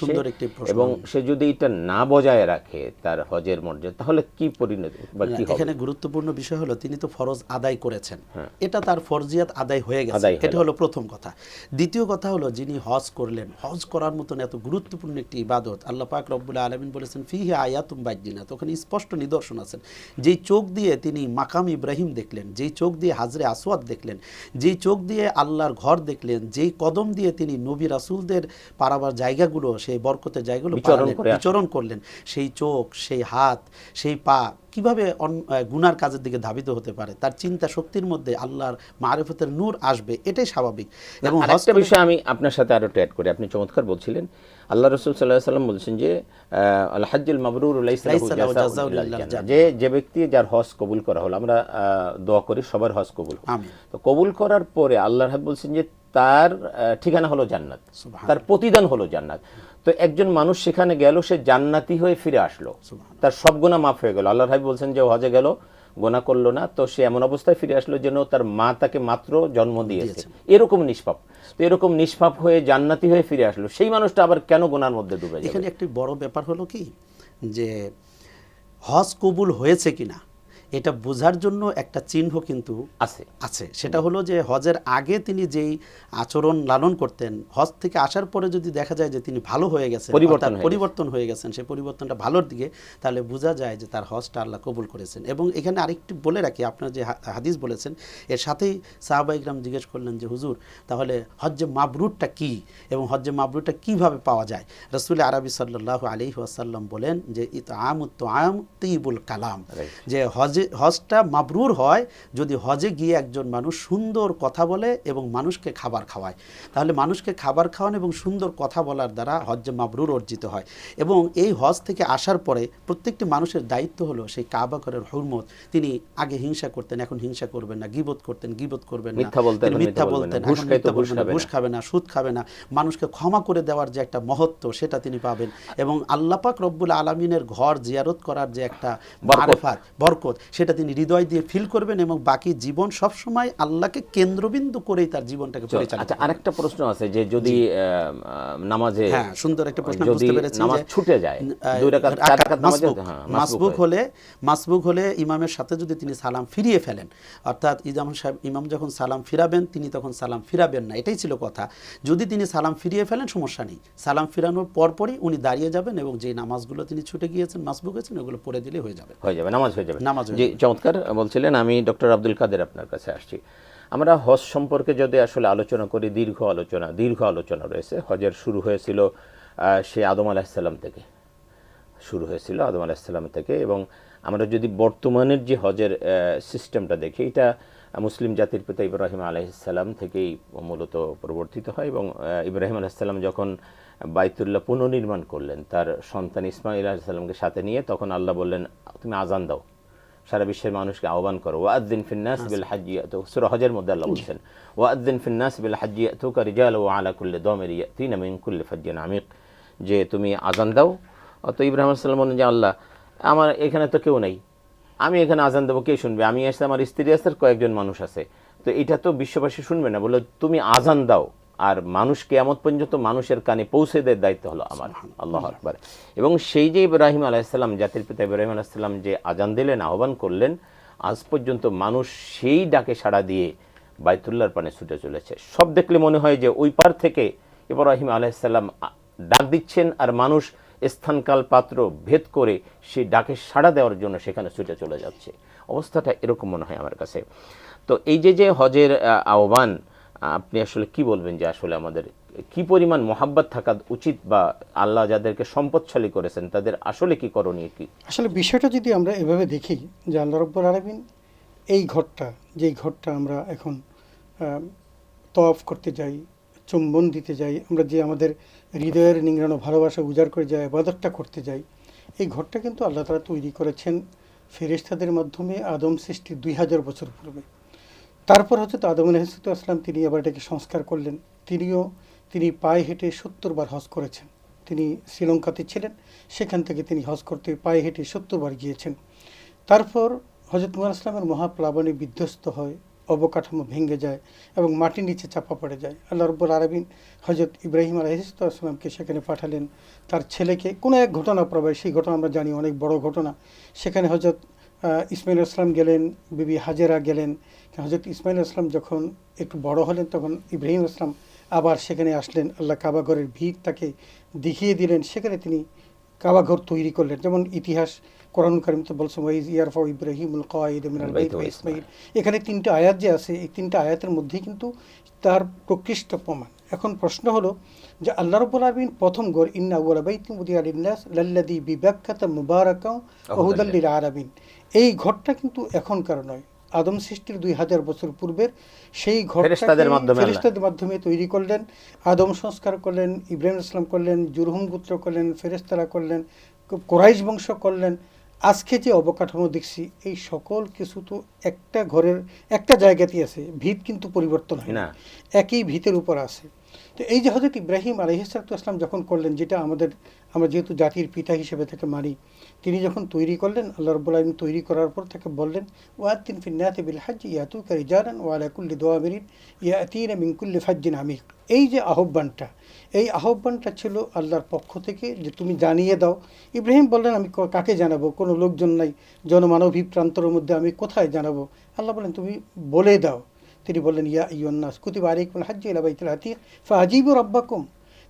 Speaker 1: এবং সে যদি এটা না বজায় রাখে তার হজের মর্যাদা, তাহলে কি পরিণতি বা কি হবে?
Speaker 3: এখানে গুরুত্বপূর্ণ বিষয় হলো তিনি তো ফরজ আদায় করেছেন, এটা তার ফরজিয়াত আদায় হয়ে গেছে, এটা হলো প্রথম কথা। দ্বিতীয় কথা হলো যিনি হজ করলেন, হজ করার মতন এত গুরুত্বপূর্ণ একটি ইবাদত, আল্লাহ পাক রব্বুল আলামিন বলেছেন ফিহি আয়াতুম বাইয়িনাত, ওখানে স্পষ্ট নিদর্শন আছেন। যেই চোখ দিয়ে তিনি মাকাম ইব্রাহিম দেখলেন, যেই চোখ দিয়ে হাজরে আসওয়াদ দেখলেন, যেই চোখ দিয়ে আল্লাহর ঘর দেখলেন, যেই কদম দিয়ে তিনি নবী রাসূলদের পারাবার জায়গাগুলো, সেই বরকতের জায়গাগুলো বিচরণ করলেন, সেই চোখ, সেই হাত, সেই পা কিভাবে গুনার কাজের দিকে ধাবিত হতে পারে? তার চিন্তা শক্তির মধ্যে আল্লাহর মারিফতের নূর আসবে, এটাই স্বাভাবিক। এবং
Speaker 1: আরেকটা বিষয় আমি আপনার সাথে আরো অ্যাড করি, আপনি চমৎকার বলছিলেন, আল্লাহ রাসূল সাল্লাল্লাহু আলাইহি ওয়াসাল্লাম বলেছেন যে আল হজ্জুল মাবরুর লাইসা লাহু জাযাউন ইল্লাল জান্নাহ, যে ব্যক্তি যার হজ কবুল করা হলো, আমরা দোয়া করি সবার হজ কবুল হোক, আমিন। তো কবুল করার পরে আল্লাহর হাবিব বলছেন যে তার ঠিকানা হলো জান্নাত, তার প্রতিদান হলো জান্নাত। তো একজন মানুষ সেখানে গেল, সে জান্নাতি হয়ে ফিরে আসলো, তার সব গুনাহ মাফ হয়ে গেল। আল্লাহর হাবিব বলছেন যে হজে গেল, গোনা করলো না, তো সে এমন অবস্থায় ফিরে আসলো যেন তার মা তাকে মাত্র জন্ম দিয়েছে, এরকম নিষ্পাপ। তো এরকম নিষ্পাপ হয়ে জান্নাতি হয়ে ফিরে আসলো, সেই মানুষটা আবার কেন গোনার মধ্যে ডুবে যাবে?
Speaker 3: এখানে একটি বড় ব্যাপার হলো কি, যে হজ কবুল হয়েছে কিনা এটা বোঝার জন্য একটা চিহ্ন কিন্তু আছে। সেটা হলো যে হজের আগে তিনি যেই আচরণ লালন করতেন, হজ থেকে আসার পরে যদি দেখা যায় যে তিনি ভালো হয়ে গেছেন, পরিবর্তন হয়ে গেছেন, সেই পরিবর্তনটা ভালোর দিকে, তাহলে বোঝা যায় যে তার হজটা আল্লাহ কবুল করেছেন। এবং এখানে আরেকটি বলে রাখি, আপনার যে হাদিস বলেছেন এর সাথেই সাহাবা ইকরাম জিজ্ঞেস করলেন যে হুজুর তাহলে হজ্জে মাবরুরটা কি এবং হজ্জে মাবরুরটা কিভাবে পাওয়া যায়? রাসূল আরবি সাল্লাল্লাহু আলাইহি ওয়াসাল্লাম বলেন যে ইতআমুত তুআম তিবুল কালাম, যে হজটা মাবরুর হয় যদি হজে গিয়ে একজন মানুষ সুন্দর কথা বলে এবং মানুষকে খাবার খাওয়ায়। তাহলে মানুষকে খাবার খাওয়ানো এবং সুন্দর কথা বলার দ্বারা হজ্জে মাবরুর অর্জিত হয়। এবং এই হজ থেকে আসার পরে প্রত্যেকটি মানুষের দায়িত্ব হলো সেই কাবা ঘরের হুরমত, তিনি আগে হিংসা করতেন, এখন হিংসা করবেন না, গীবত করতেন, গীবত করবেন না, মিথ্যা বলতেন, ঘুষ খাবে না, সুদ খাবে না, মানুষকে ক্ষমা করে দেওয়ার যে একটা মহত্ব সেটা তিনি পাবেন। এবং আল্লাহ পাক রব্বুল আলামিনের ঘর জিয়ারত করার যে একটা বরকত সেটা তিনি হৃদয় দিয়ে ফিল করবেন এবং বাকি জীবন সব সময় আল্লাহকে কেন্দ্রবিন্দু করেই তার জীবনটাকে পরিচালনা।
Speaker 1: আচ্ছা, আরেকটা প্রশ্ন আছে যে যদি নামাজে,
Speaker 3: হ্যাঁ সুন্দর একটা প্রশ্ন, বুঝতে পেরেছি,
Speaker 1: নামাজ ছুটে যায়, দুই রাকাত চার রাকাত নামাজে
Speaker 3: মাসবুক হলে ইমামের সাথে যদি তিনি সালাম ফিরিয়ে ফেলেন, অর্থাৎ ইমাম যখন সালাম ফিরাবেন তিনি তখন সালাম ফিরাবেন না, এটাই ছিল কথা। যদি তিনি সালাম ফিরিয়ে ফেলেন সমস্যা নেই, সালাম ফিরানোর পরপরই উনি দাঁড়িয়ে যাবেন এবং যে নামাজগুলো তিনি ছুটে গিয়েছেন মাসবুক হয়েছেন ওগুলো পড়ে দিলে হয়ে যাবে, নামাজ হয়ে যাবে।
Speaker 1: জি, চমৎকার বলছিলেন। আমি ডক্টর আব্দুল কাদের আপনার কাছে আসছি। আমরা হজ সম্পর্কে যদি আসলে আলোচনা করি, দীর্ঘ আলোচনা রয়েছে। হজের শুরু হয়েছিল সে আদম আলাইহিসসালাম থেকে শুরু হয়েছিল, আদম আলাইহিসসালাম থেকে। এবং আমরা যদি বর্তমানের যে হজের সিস্টেমটা দেখি, এটা মুসলিম জাতির পিতা ইব্রাহিম আলাইহিসসালাম থেকেই মূলত প্রবর্তিত হয়। এবং ইব্রাহিম আলাইহিসসালাম যখন বাইতুল্লাহ পুনর্নির্মাণ করলেন তার সন্তান ইসমাইল আলাইহিসসালামকে সাথে নিয়ে, তখন আল্লাহ বললেন তুমি আজান দাও, সারা বিশ্বের মানুষকে আহ্বান করো। ওয়াআযযিন ফিন-নাস বিল হাজ্জি ইয়াতুকা, সূরা হজের মধ্যে আল্লাহ বলছেন ওয়াআযযিন ফিন-নাস বিল হাজ্জি ইয়াতুকা রিজালান ওয়া আলা কুল্লি দামির ইয়াতিনা মিন কুল্লি ফাজ্জিন আমিক, যে তুমি আজান দাও। তো ইব্রাহিম আলাইহিস সালাম বলেন যে আল্লাহ আমার এখানে তো কেউ নেই, আমি এখানে আজান দেবো, কে শুনবে? আমি আসলে আমার স্ত্রী আছে, কয়েকজন মানুষ আছে, তো এটা তো বিশ্ববাসী শুনবে না। বলে তুমি আজান দাও, আর মানুষ কিয়ামত পর্যন্ত মানুষের কানে পৌঁছে দেওয়ার দায়িত্ব হলো আমার। আল্লাহু আকবার। এবং সেই যে ইব্রাহিম আলাইহিস সালাম, জাতির পিতা ইব্রাহিম আলাইহিস সালাম যে আজান দিলেন, আহ্বান করলেন, আজ পর্যন্ত মানুষ সেই ডাকে সাড়া দিয়ে বাইতুল্লাহর পানে ছুটে চলেছে। সব দেখলে মনে হয় যে ওই পার থেকে ইব্রাহিম আলাইহিস সালাম ডাক দিচ্ছেন আর মানুষ স্থানকাল পাত্র ভেদ করে সেই ডাকে সাড়া দেওয়ার জন্য সেখানে ছুটে চলে যাচ্ছে। অবস্থাটা এরকম মনে হয় আমার কাছে। তো এই যে হজের আহ্বান, আপনি আসলে কি বলবেন যে আসলে আমাদের কি পরিমাণ মোহাব্বত থাকা উচিত, বা আল্লাহ যাদেরকে সম্পদশালী করেছেন তাদের আসলে কি করণীয় কি?
Speaker 2: আসলে বিষয়টা যদি আমরা এভাবে দেখি যে আল্লাহ রাব্বুল আলামিন এই ঘরটা, যেই ঘরটা আমরা এখন তওয়াফ করতে যাই, চুম্বন দিতে যাই, আমরা যে আমাদের হৃদয়ের নিংড়ানো ভালোবাসা উজাড় করে যাই, ইবাদতটা করতে যাই, এই ঘরটা কিন্তু আল্লাহ তাআলা তৈরি করেছেন ফেরেশতাদের মাধ্যমে আদম সৃষ্টির 2000 বছর পূর্বে। তারপর হচ্ছে আদম আলাইহিস সালাম তিনি আবার এটাকে সংস্কার করলেন। তিনি পায়ে হেঁটে 70 বার হজ করেছেন। তিনি শ্রীলঙ্কাতে ছিলেন, সেখান থেকে তিনি হজ করতে পায়ে হেঁটে 70 বার গিয়েছেন। তারপর হযরত নূহ আলাইহিস সালামের মহাপ্লাবনে বিধ্বস্ত হয়, অবকাঠামো ভেঙে যায় এবং মাটির নিচে চাপা পড়ে যায়। আল্লাহ রাব্বুল আলামিন হযরত ইব্রাহিম আলাইহিস সালামকে সেখানে পাঠালেন, তার ছেলেকে। কোনো এক ঘটনা প্রবাহ, সেই ঘটনা আমরা জানি, অনেক বড় ঘটনা। সেখানে হযরত ইসমাইল আলাইহিস সালাম গেলেন, বিবি হাজেরা গেলেন। হযরত ইসমাইল আলাইহিস সালাম যখন একটু বড় হলেন তখন ইব্রাহিম আলাইহিস সালাম আবার সেখানে আসলেন। আল্লাহ কাবা ঘরের ভিত তাকে দেখিয়ে দিলেন, সেখানে তিনি কাবা ঘর তৈরি করলেন। যেমন ইতিহাস কোরআন কারীম তো বলছে ওয়াইজ ইয়ারফাউ ইব্রাহিমুল কাওয়াইদ মিনাল বাইত ওয়া ইসমাইল। এখানে 3টা আয়াত যে আছে, এই 3টা আয়াতের মধ্যেই কিন্তু তার প্রকৃষ্ট প্রমাণ। এখন প্রশ্ন হলো যে আল্লাহ রাব্বুল আলামিন প্রথম ঘর ইন্না আউওয়ালা বাইতিন উদিয়া লিন-নাস লাল্লাযী বিবাক্কাতা মুবারাকাও ওয়া হুদাল লিল আলামিন, এই ঘরটা কিন্তু এখনকার নয়, আদম সৃষ্টির 2000 বছর পূর্বের সেই ঘরটা ফেরেশতাদের মাধ্যমে তৈরি করলেন। আদম সংস্কার করলেন, ইব্রাহিম আলাইহিস সালাম করলেন, জুরহুম গোত্র করলেন, ফেরেশতারা করলেন, কুরাইশ বংশ করলেন। আজকে যে অবকাঠামো দেখছি, এই সকল কিছু তো একটা ঘরের একটা জায়গাতেই আছে, ভিত কিন্তু পরিবর্তন হয় না, একই ভিতের উপর আছে। তো এই যে হযরত ইব্রাহিম আলাইহিস সালাম যখন করলেন, যেটা আমরা যেহেতু জাতির পিতা হিসেবে তাকে মানি, তিনি যখন তৈরি করলেন, আল্লাহ রাব্বুল আলামিন তৈরি করার পর তাকে বললেন ওয়াতিন ফিন্নাতি বিল হজ্জ ইয়াতুকা রিজালান ওয়া আলা কুল্লি দাওয়ামিরিন ইয়াতিনা মিন কুল্লি ফাজ্জিন আমিক। এই যে আহ্বানটা ছিল আল্লাহর পক্ষ থেকে, যে তুমি জানিয়ে দাও। ইব্রাহিম বললেন আমি কাকে জানাবো, কোনো লোকজন নাই, জনমানবী প্রান্তরের মধ্যে আমি কোথায় জানাবো। আল্লাহ বলেন তুমি বলে দাও। তিনি বললেন ইয়া আইয়ুহান্নাস কুতিবা আলাইকুমুল হাজ্জু ইলা বাইতিল আতিক ফাআজিবু রাব্বাকুম।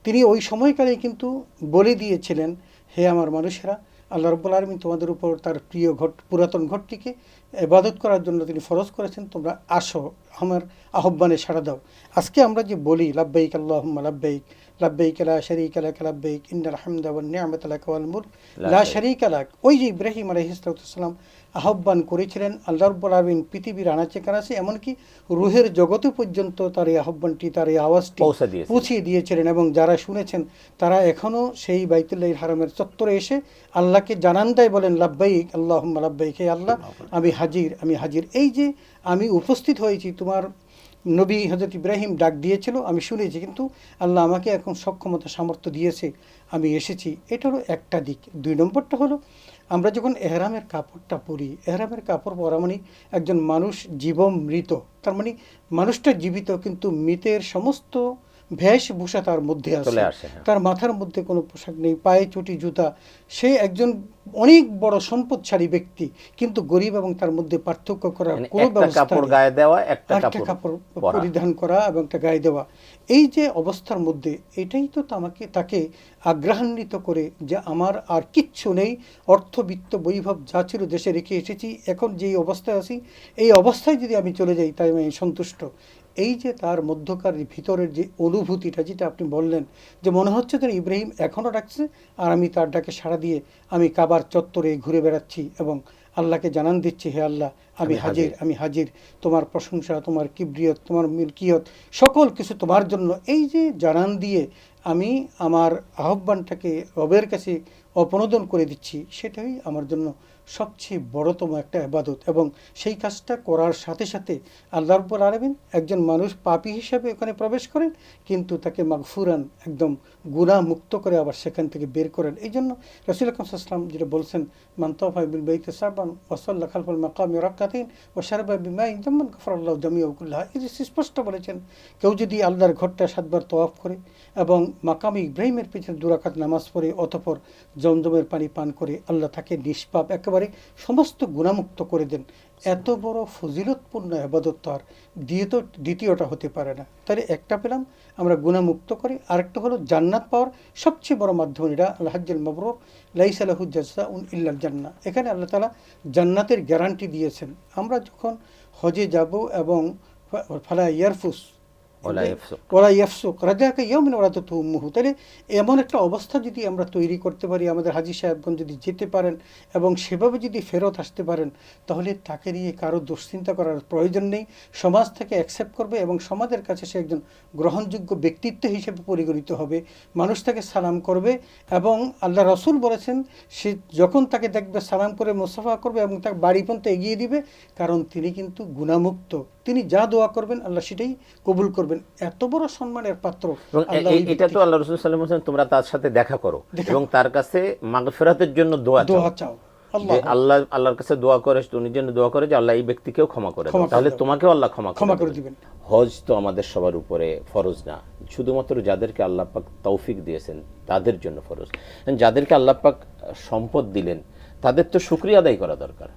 Speaker 2: তিনি ওই সময়কালে কিন্তু বলে দিয়েছিলেন, হে আমার মানুষেরা, আল্লাহ রাব্বুল আলামিন তোমাদের উপর তার প্রিয় পুরাতন ঘরটিকে ইবাদত করার জন্য তিনি ফরজ করেছেন, তোমরা আসো, আমার আহ্বানে সাড়া দাও। আজকে আমরা যে বলি লাব্বাইক আল্লাহুম্মা লাব্বাইক, লাব্বাইক লা শারীকা লাক লাব্বাইক ইন্নাল হামদা ওয়ান নি'মাতা লাক ওয়াল মুলক লা শারীকা লাক, ওই যে ইব্রাহিম আলাইহিস সালাম আহ্বান করেছিলেন, আল্লাহ রাব্বুল আলামিন পৃথিবীর আনাচে কানাচে এমনকি রুহের জগতে পর্যন্ত তার এই আহ্বানটি, তার এই আওয়াজটি পৌঁছিয়ে দিয়েছিলেন। এবং যারা শুনেছেন তারা এখনও সেই বাইতুল্লাহিল হারামের চত্বরে এসে আল্লাহকে জানান দেয়, বলেন লাব্বাইক আল্লাহুম্মা লাব্বাইক, হে আল্লাহ আমি হাজির। এই যে আমি উপস্থিত হয়েছি, তোমার নবী হযরত ইব্রাহিম ডাক দিয়েছিল, আমি শুনেছি, কিন্তু আল্লাহ আমাকে এখন সক্ষমতা সামর্থ্য দিয়েছে, আমি এসেছি। এটা হলো একটা দিক। 2 নম্বরটা হলো আমরা যখন এহরামের কাপড়টা পরি, এহরামের কাপড় পরা মানে একজন মানুষ জীবন মৃত, তার মানে মানুষটা জীবিত কিন্তু মৃতের সমস্ত বেশভূষা তার মধ্যে আছে, তার মাথার মধ্যে কোনো পোশাক নেই, পায়ে চটি জুতা। সে একজন অনেক বড় সম্পদশালী ব্যক্তি, কিন্তু গরিব, এবং তার মধ্যে পার্থক্য করার কোনো ব্যবস্থা নেই। একটা কাপড় পরিধান করা এবং একটা গায়ে দেওয়া, এই যে অবস্থার মধ্যে, এটাই তো তাকে আগ্রহান্বিত করে যে আমার আর কিচ্ছু নেই, অর্থবিত্ত বৈভব যা ছিল দেশে রেখে এসেছি, এখন যেই অবস্থায় আছি এই অবস্থায় যদি আমি চলে যাই তাই আমি সন্তুষ্ট। এই যে তার মধ্যকার ভিতরের যে অনুভূতিটা, যেটা আপনি বললেন, যে মনে হচ্ছে যেন ইব্রাহিম এখনও ডাকছে আর আমি তার ডাকে সাড়া দিয়ে আমি কাবার চত্বরে ঘুরে বেড়াচ্ছি এবং আল্লাহকে জানান দিচ্ছি, হে আল্লাহ আমি হাজির, তোমার প্রশংসা, তোমার কিবরিয়ত, তোমার মিল্কিয়ত, সকল কিছু তোমার জন্য। এই যে জানান দিয়ে আমি আমার আহ্বানটাকে রবের কাছে অপনোদন করে দিচ্ছি, সেটাই আমার জন্য সবচেয়ে বড়তম একটা ইবাদত। এবং সেই কাজটা করার সাথে সাথে আল্লাহ রাব্বুল আলামিন একজন মানুষ পাপী হিসেবে ওখানে প্রবেশ করেন, কিন্তু তাকে মাগফুরান, একদম গুনাহ মুক্ত করে আবার সেখান থেকে বের করেন। এই জন্য রাসূল আকরাম সাল্লাল্লাহু আলাইহি ওয়াসাল্লাম যেটা বলছেন, মান তাওফা বিল বাইতি সাবান ওয়া সাল্লা খালফাল মাকামি রাকাতাইন ওয়া শারবা বিমাইন তাম্মান গাফারাল্লাহু জামিআহু কুল্লাহা। এই যে স্পষ্ট বলেছেন, কেউ যদি আল্লাহর ঘরটা 7 বার তওয়াফ করে এবং মাকামি ইব্রাহিমের পিছনে 2 রাকাত নামাজ পড়ে অতঃপর জমজমের পানি পান করে, আল্লাহ তাকে নিষ্পাপ একেবারে সমস্ত গুণামুক্ত করে দেন। এত বড় ফজিলতপূর্ণ ইবাদত তো আর দ্বিতীয়টা হতে পারে না। তাহলে একটা পেলাম আমরা গুণামুক্ত করি, আরেকটা হলো জান্নাত পাওয়ার সবচেয়ে বড় মাধ্যম। এটা আল হাজ্জুল মাবরুর লাইসা লাহু জাযাউন ইল্লাল জান্নাহ। এখানে আল্লাহ তাআলা জান্নাতের গ্যারান্টি দিয়েছেন। আমরা যখন হজে যাব এবং ফালা ইয়ারফুস ওলা ইয়াফসুক রাজাকা ইয়াউমিন ওয়ালাদাতহু উম্মুহু, তাহলে এমন একটা অবস্থা যদি আমরা তৈরি করতে পারি, আমাদের হাজী সাহেবগণ যদি যেতে পারেন এবং সেভাবে যদি ফেরত আসতে পারেন, তাহলে তাকে নিয়ে কারো দুশ্চিন্তা করার প্রয়োজন নেই। সমাজ থেকে অ্যাকসেপ্ট করবে এবং সমাজের কাছে সে একজন গ্রহণযোগ্য ব্যক্তিত্ব হিসেবে পরিগণিত হবে। মানুষ তাকে সালাম করবে এবং আল্লাহ রাসূল বলেছেন, সে যখন তাকে দেখবে সালাম করে মুসাফা করবে এবং তাকে বাড়ি পর্যন্ত এগিয়ে দিবে, কারণ তিনি কিন্তু গুনাহমুক্ত। তিনি যা দোয়া করবেন আল্লাহ সেটাই কবুল করবেন। এত বড় সম্মানের পাত্র।
Speaker 1: এটা তো আল্লাহ রাসূল সাল্লাল্লাহু আলাইহি ওয়াসাল্লাম, তোমরা তার সাথে দেখা করো এবং তার কাছে মাগফিরাতের জন্য দোয়া চাও। আল্লাহর কাছে দোয়া করে, উনি জন্য দোয়া করে যে আল্লাহ এই ব্যক্তিকেও ক্ষমা করে দেন, তাহলে তোমাকেও আল্লাহ ক্ষমা করে দিবেন। হজ তো আমাদের সবার উপরে ফরজ না, শুধুমাত্র যাদেরকে আল্লাহ পাক তৌফিক দিয়েছেন তাদের জন্য ফরজ। যাদেরকে আল্লাহ পাক সম্পদ দিলেন তাদের তো শুকরিয়া আদায় করা দরকার,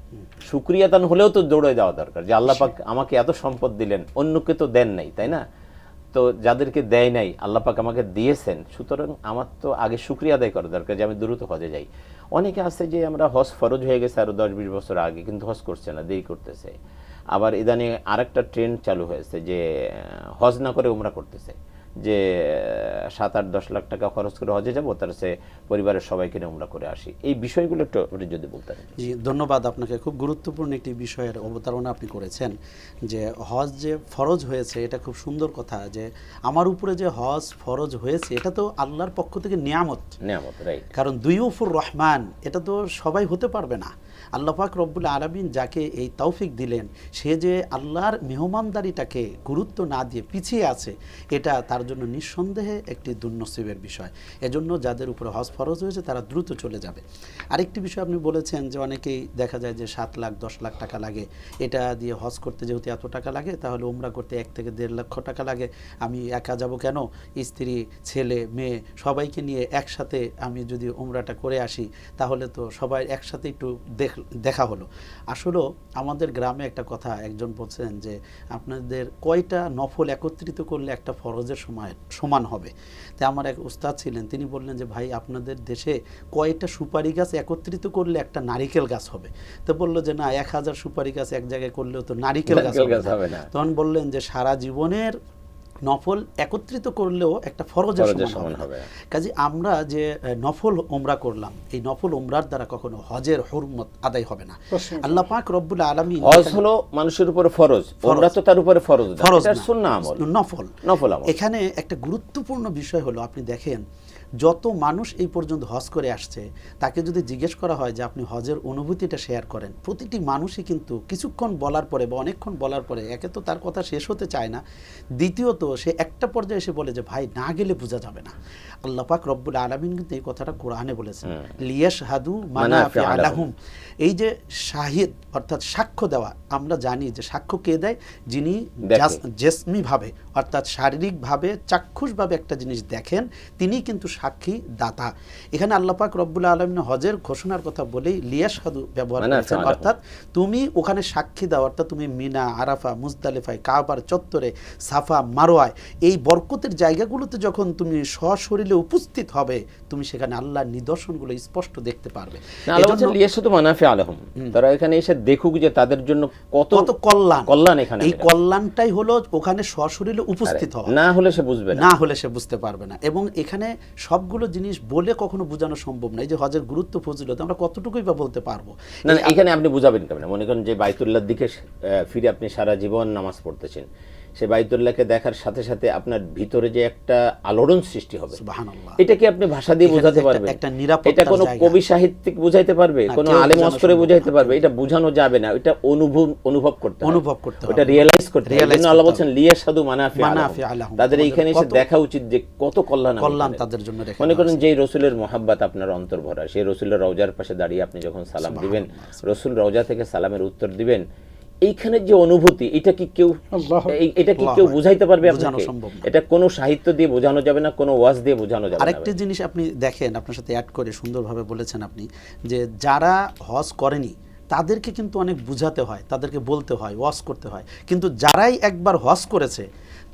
Speaker 1: শুকরিয়া দান হলেও তো দৌড়ে যাওয়া দরকার যে আল্লাহ পাক আমাকে এত সম্পদ দিলেন, অন্যকে তো দেন নাই, তাই না? তো যাদেরকে দেয় নাই আল্লাহ পাক আমাকে দিয়েছেন, সুতরাং আমার তো আগে শুকরিয়া আদায় করা দরকার যে আমি দ্রুত হজে যাই। অনেকে আছে যে আমরা হজ ফরজ হয়ে গেছে আরো 10-20 বছর আগে, কিন্তু হজ করছে না, দেরি করতেছে। আবার ইদানিং আরেকটা ট্রেন্ড চালু হয়েছে যে হজ না করে উমরা করতেছে, যে 7-8-10 লাখ টাকা খরচ করে হজে যাবো, তার সে পরিবারের সবাইকে নিয়ে উমরা করে আসি। এই বিষয়গুলো একটু যদি বলতেন।
Speaker 3: জি, ধন্যবাদ আপনাকে। খুব গুরুত্বপূর্ণ একটি বিষয়ের অবতারণা আপনি করেছেন, যে হজ যে ফরজ হয়েছে এটা খুব সুন্দর কথা, যে আমার উপরে যে হজ ফরজ হয়েছে এটা তো আল্লাহর পক্ষ থেকে নিয়ামত,
Speaker 1: রাইট।
Speaker 3: কারণ দুইউফুর রহমান, এটা তো সবাই হতে পারবে না। আল্লাহ পাক রব্বুল আলামিন যাকে এই তৌফিক দিলেন, সে যে আল্লাহর মেহমানদারিটাকে গুরুত্ব না দিয়ে পিছিয়ে আছে, এটা তার জন্য নিঃসন্দেহে একটি দুর্নসিবের বিষয়। এজন্য যাদের উপরে হজ ফরজ হয়েছে তারা দ্রুত চলে যাবে। আরেকটি বিষয় আপনি বলেছেন যে অনেকেই দেখা যায় যে 7 লাখ 10 লাখ টাকা লাগে, এটা দিয়ে হজ করতে যেহেতু এত টাকা লাগে, তাহলে উমরা করতে 1 থেকে 1.5 লক্ষ টাকা লাগে, আমি একা যাব কেন, স্ত্রী ছেলে মেয়ে সবাইকে নিয়ে একসাথে আমি যদি উমরাটা করে আসি তাহলে তো সবাই একসাথে একটু দেখা হলো। আসলেও আমাদের গ্রামে একটা কথা একজন বলছেন যে আপনাদের কয়টা নফল একত্রিত করলে একটা ফরজের সমান হবে। তাই আমার এক উস্তাদ ছিলেন, তিনি বললেন যে ভাই আপনাদের দেশে কয়টা সুপারি গাছ একত্রিত করলে একটা নারিকেল গাছ হবে। তো বললো যে না, 1000 সুপারি গাছ এক জায়গায় করলেও তো নারিকেল গাছ হবে না। তখন বললেন যে সারা জীবনের নফল একত্রিত করলেও একটা ফরজের সমান হবে। কাজে আমরা যে নফল উমরা করলাম, এই নফল উমরার দ্বারা কখনো হজের হুরমত আদায় হবে না। আল্লাহ পাক রব্বুল আলামিন,
Speaker 1: হজ হলো মানুষের উপরে ফরজ, উমরা তো তার উপরে ফরজ না, এটা সুন্নাহ আমল, নফল আমল।
Speaker 3: এখানে একটা গুরুত্বপূর্ণ বিষয় হলো, আপনি দেখেন যত মানুষ এই পর্যন্ত হজ করে আসছে তাকে যদি জিজ্ঞেস করা হয় যে আপনি হজের অনুভূতিটা শেয়ার করেন, প্রতিটি মানুষই কিন্তু কিছুক্ষণ বলার পরে বা অনেকক্ষণ বলার পরে একে তো তার কথা শেষ হতে চায় না, দ্বিতীয়ত সে একটা পর্যায়ে এসে বলে যে ভাই না গেলে বোঝা যাবে না। আল্লাহ পাক রব্বুল আলামিন কিন্তু এই কথাটা কোরআনে বলেছেন, লিয়াশহাদু মানাফিআ লাহুম। এই যে শাহিদ অর্থাৎ সাক্ষ্য দেওয়া, আমরা জানি যে সাক্ষ্য কে দেয়, যিনি জেসমিভাবে অর্থাৎ শারীরিকভাবে চাক্ষুষভাবে একটা জিনিস দেখেন, তিনি কিন্তু সাক্ষী দাতা। এখানে আল্লাহ পাক রব্বুল আলামিন হজের ঘোষণার কথা বলেই লিয়াশহাদু ব্যবহার করেছেন, অর্থাৎ তুমি ওখানে সাক্ষী দাও, অর্থাৎ তুমি মিনা, আরাফা, মুজদালিফায়, কাবার চত্বরে, সাফা, মারওয়ায়, এই বরকতের জায়গাগুলোতে যখন তুমি সশরীরে উপস্থিত হবে, তুমি সেখানে আল্লাহর নিদর্শনগুলো স্পষ্ট দেখতে পারবে।
Speaker 1: তারা এখানে এসে দেখুক যে তাদের জন্য কত কল্যাণ এখানে।
Speaker 3: এই কল্যাণটাই হলো ওখানে সশরীরে উপস্থিত হওয়া,
Speaker 1: না হলে সে বুঝবে
Speaker 3: না হলে সে বুঝতে পারবে না। এবং এখানে সবগুলো জিনিস বলে কখনো বোঝানো সম্ভব না। এই যে হজের গুরুত্ব ফজিলত আমরা কতটুকুই বা বলতে পারবো
Speaker 1: না, এখানে আপনি বুঝাবেন কেমন? মনে করেন যে বাইতুল্লাহর দিকে ফিরে আপনি সারা জীবন নামাজ পড়তেছেন, সে বাইতুল্লাহকে দেখার সাথে সাথে আপনার ভিতরে যে একটা আলোড়ন সৃষ্টি হবে,
Speaker 3: সুবহানাল্লাহ,
Speaker 1: এটা কি আপনি ভাষা দিয়ে বোঝাতে পারবেন? এটা কোনো কবি সাহিত্যিক বুঝাইতে পারবে, কোনো আলেম অস্করে বুঝাইতে পারবে? এটা বোঝানো যাবে না, এটা অনুভব করতে হবে, এটা রিয়ালাইজ করতে হবে। আল্লাহ বলেন লিয়াশহাদু মানাফিআ লাহুম, তাদের এইখানে এসে দেখা উচিত যে কত কল্যাণ তাদের জন্য। মনে করেন যে রাসূলের মহব্বত আপনার অন্তর ভরা, সেই রাসূলের রওজার পাশে দাঁড়িয়ে আপনি যখন সালাম দিবেন, রাসূল রওজা থেকে সালামের উত্তর দিবেন, এইখানে যে অনুভূতি, এটা কি কেউ বুঝাইতে পারবে আপনাকে? এটা কোনো সাহিত্য দিয়ে বোঝানো যাবে না, কোনো ওয়াজ দিয়ে বোঝানো যাবে না।
Speaker 3: আরেকটা জিনিস আপনি দেখেন, আপনার সাথে অ্যাড করে সুন্দরভাবে বলেছেন আপনি, যে যারা হজ করেনি তাদেরকে কিন্তু অনেক বুঝাতে হয়, তাদেরকে বলতে হয়, ওয়াজ করতে হয়, কিন্তু যারাই একবার হজ করেছে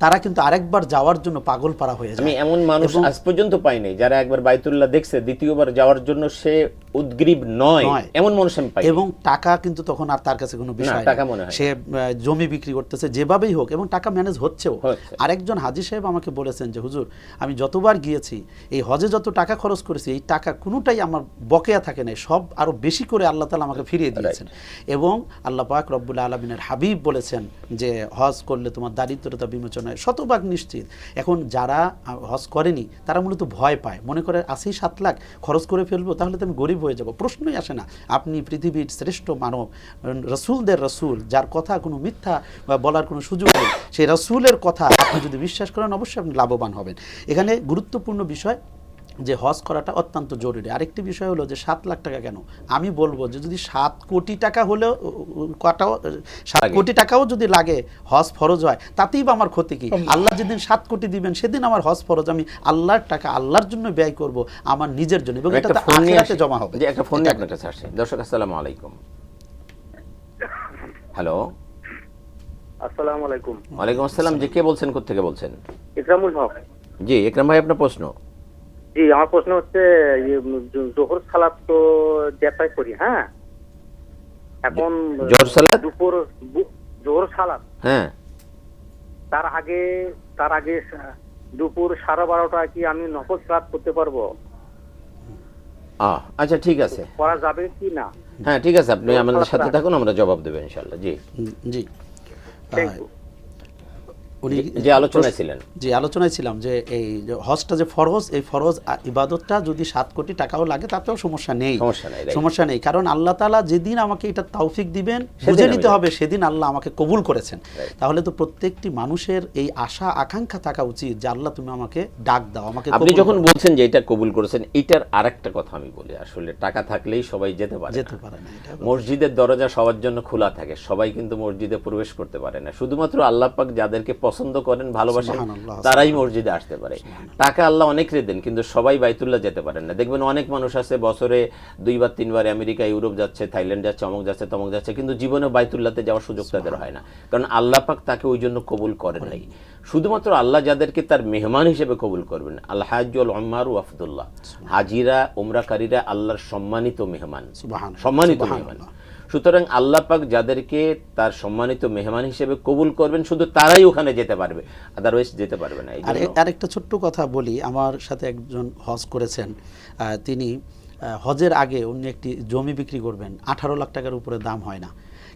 Speaker 3: তারা কিন্তু আরেকবার যাওয়ার জন্য পাগল পারা হয়ে যায়।
Speaker 1: আমি এমন মানুষ আজ পর্যন্ত পাই নাই যারা একবার বাইতুল্লাহ দেখছে দ্বিতীয়বার যাওয়ার জন্য সে উদ্গ্রীব নয়, এমন মানুষ আমি পাই।
Speaker 3: এবং টাকা কিন্তু তখন আর তার কাছে কোনো বিষয় না, সে জমি বিক্রি করতেছে যেভাবেই হোক, এবং টাকা ম্যানেজ হচ্ছেও। আরেকজন হাজী সাহেব আমাকে বলেছেন যে হুজুর, আমি যতবার গিয়েছি এই হজে যত টাকা খরচ করেছি, এই টাকা কোনোটাই আমার বকেয়া থাকে নাই, সব আরো বেশি করে আল্লাহ তাআলা আমাকে ফিরিয়ে দিয়েছেন। এবং আল্লাহ পাক রব্বুল আলামিনের হাবিব বলেছেন যে হজ করলে তোমার দারিদ্রতা বিমোচন হয়, শতভাগ নিশ্চিত। এখন যারা হজ করেনি তারা মূলত ভয় পায়, মনে করে ৮০-৭ লাখ খরচ করে ফেলবো, তাহলে তো আমি গরিব হয়ে যাব। প্রশ্নই আসে না। আপনি পৃথিবীর শ্রেষ্ঠ মানব, রসুলদের রসুল, যার কথা কোনো মিথ্যা বলার কোনো সুযোগ নেই, সেই রসুলের কথা আপনি যদি বিশ্বাস করেন অবশ্যই আপনি লাভবান হবেন। এখানে গুরুত্বপূর্ণ বিষয় যে হজ করাটা অত্যন্ত জরুরি। আরেকটি বিষয় হলো যে 7 লাখ টাকা কেন, আমি বলবো যে যদি 7 কোটি টাকা হলেও 7 কোটি টাকাও যদি লাগে হজ ফরজ হয়, তাতেই বা আমার ক্ষতি কি? আল্লাহ যেদিন 7 কোটি দিবেন সেদিন আমার হজ ফরজ, আমি আল্লাহর টাকা আল্লাহর জন্য ব্যয় করব, আমার নিজের জন্য, এবং এটা আখিরাতে জমা হবে।
Speaker 1: যে একটা ফোন নিয়ে আপনার কাছে আসে। দর্শক আসসালামু আলাইকুম। হ্যালো,
Speaker 5: আসসালামু আলাইকুম।
Speaker 1: ওয়ালাইকুম আসসালাম। জি, কে বলছেন, কোথা থেকে বলছেন?
Speaker 5: ইকরামুল হক। জি,
Speaker 1: ইকরাম ভাই, আপনার প্রশ্ন।
Speaker 5: জি, আমার প্রশ্ন হচ্ছে জোহর সালাত তো যেটাই করি, হ্যাঁ, এখন
Speaker 1: জোহর সালাত,
Speaker 5: দুপুর জোহর সালাত,
Speaker 1: হ্যাঁ,
Speaker 5: তার আগে দুপুর 12:30 কি আমি নফল সালাত করতে পারবো?
Speaker 1: আচ্ছা, ঠিক আছে,
Speaker 5: করা যাবে কি না?
Speaker 1: হ্যাঁ, ঠিক আছে, আপনি আমাদের সাথে থাকুন, আমরা জবাব দেব ইনশাআল্লাহ। জি
Speaker 3: জি, উনি
Speaker 1: যে আলোচনায় ছিলেন,
Speaker 3: যে আলোচনায় ছিলাম যে এই হজটা যে ফরজ, এই ফরজ ইবাদতটা যদি 7 কোটি টাকাও লাগে তাতেও সমস্যা নেই, কারণ আল্লাহ তাআলা যেদিন আমাকে এটা তৌফিক দিবেন বুঝে নিতে হবে সেদিন আল্লাহ আমাকে কবুল করেছেন। তাহলে তো প্রত্যেকটি মানুষের এই আশা আকাঙ্ক্ষা থাকা উচিত যে আল্লাহ তুমি আমাকে ডাক দাও, আমাকে।
Speaker 1: আপনি যখন বলছেন যে এটা কবুল করেছেন, এটার আরেকটা কথা আমি বলি, আসলে টাকা থাকলেই সবাই যেতে পারে না। মসজিদের দরজা সবার জন্য খোলা থাকে, সবাই কিন্তু মসজিদে প্রবেশ করতে পারে না। শুধুমাত্র আল্লাহ পাক যাদেরকে পছন্দ করেন, ভালোবাসেন, তারাই মসজিদে আসতে পারে। টাকা আল্লাহ অনেকরে দেন, কিন্তু সবাই বাইতুল্লাহ যেতে পারেন না। দেখবেন অনেক মানুষ আছে বছরে 2 বার 3 বার আমেরিকা, ইউরোপ যাচ্ছে, থাইল্যান্ড যাচ্ছে, অমুক যাচ্ছে, তমুক যাচ্ছে, কিন্তু জীবনে বাইতুল্লাহতে যাওয়ার সুযোগ তাদের হয় না, কারণ আল্লাহ পাক তাকে ওই জন্য কবুল করেন নাই। শুধুমাত্র আল্লাহ যাদেরকে তার মেহমান হিসেবে কবুল করবেন, আল হাজ্জুল উমরাউ আফদুল্লাহ, হাজিরা উমরাকারীরা আল্লাহর সম্মানিত মেহমান, সম্মানিত মেহমান। সুতরাং আল্লাহ পাক যাদেরকে তার সম্মানিত মেহমান হিসেবে কবুল করবেন, শুধু তারাই ওখানে যেতে পারবে, আদারওয়াইজ যেতে পারবে না।
Speaker 3: আরেকটা ছোট্ট কথা বলি, আমার সাথে একজন হজ করেছেন, তিনি হজের আগে উনি একটি জমি বিক্রি করবেন, 18 লাখ টাকার উপরে দাম হয় না,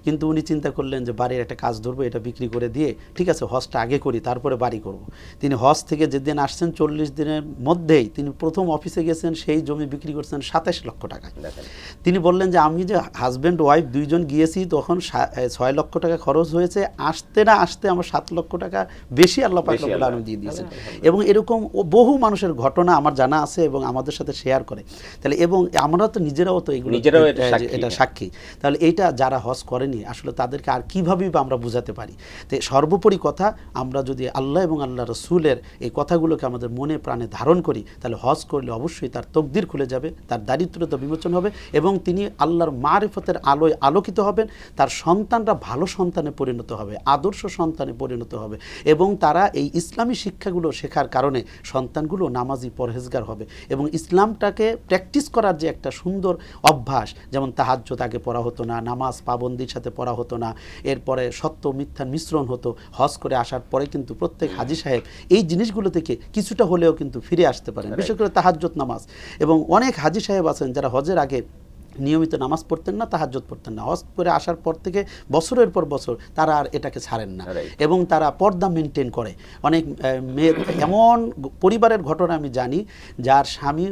Speaker 3: কিন্তু উনি চিন্তা করলেন যে বাড়ির একটা কাজ ধরবো, এটা বিক্রি করে দিয়ে ঠিক আছে হজটা আগে করি তারপরে বাড়ি করব। তিনি হজ থেকে যেদিন আসছেন 40 দিনের মধ্যেই তিনি প্রথম অফিসে গেছেন, সেই জমি বিক্রি করছেন 27 লক্ষ টাকায়। তিনি বললেন যে আমি যে হাজব্যান্ড ওয়াইফ 2 জন গিয়েছি, তখন 6 লক্ষ টাকা খরচ হয়েছে, আসতে না আসতে আমার 7 লক্ষ টাকা বেশি আল্লাহ পাক রব্বুল আলামিন দিয়ে দিয়েছেন। এবং এরকম বহু মানুষের ঘটনা আমার জানা আছে এবং আমাদের সাথে শেয়ার করে। তাহলে এবং আমরা তো নিজেরাও তো এগুলো এটা সাক্ষী। তাহলে এইটা যারা হজ করেন আসলে তাদেরকে আর কিভাবে আমরা বুঝাতে পারি। তো সর্বোপরি কথা, আমরা যদি আল্লাহ এবং আল্লাহ রসুলের এই কথাগুলোকে আমাদের মনে প্রাণে ধারণ করি, তাহলে হজ করলে অবশ্যই তার তকদির খুলে যাবে, তার দারিদ্রতা বিমোচন হবে এবং তিনি আল্লাহর মারিফতের আলোয় আলোকিত হবেন, তার সন্তানরা ভালো সন্তানে পরিণত হবে, আদর্শ সন্তানে পরিণত হবে এবং তারা এই ইসলামী শিক্ষাগুলো শেখার কারণে সন্তানগুলো নামাজি পরহেজগার হবে এবং ইসলামটাকে প্র্যাকটিস করার যে একটা সুন্দর অভ্যাস, যেমন তাহাজ্জুদ আগে পড়া হতো না, নামাজ পাবন্দির সাথে পড়া হতো না, এরপরে সত্য মিথ্যার মিশ্রণ হতো, হজ করে আসার পরে কিন্তু প্রত্যেক হাজি সাহেব এই জিনিসগুলো থেকে কিছুটা হলেও কিন্তু ফিরে আসতে পারেন, বিশেষ করে তাহাজ্জুদ নামাজ। এবং অনেক হাজি সাহেব আছেন যারা হজের আগে নিয়মিত নামাজ পড়তেন না, তাহাজ্জুদ পড়তেন না, হজ করে আসার পর থেকে বছরের পর বছর তারা আর এটাকে ছাড়েন না এবং তারা পর্দা মেনটেন করে। অনেক মেয়ে এমন পরিবারের ঘটনা আমি জানি যার স্বামী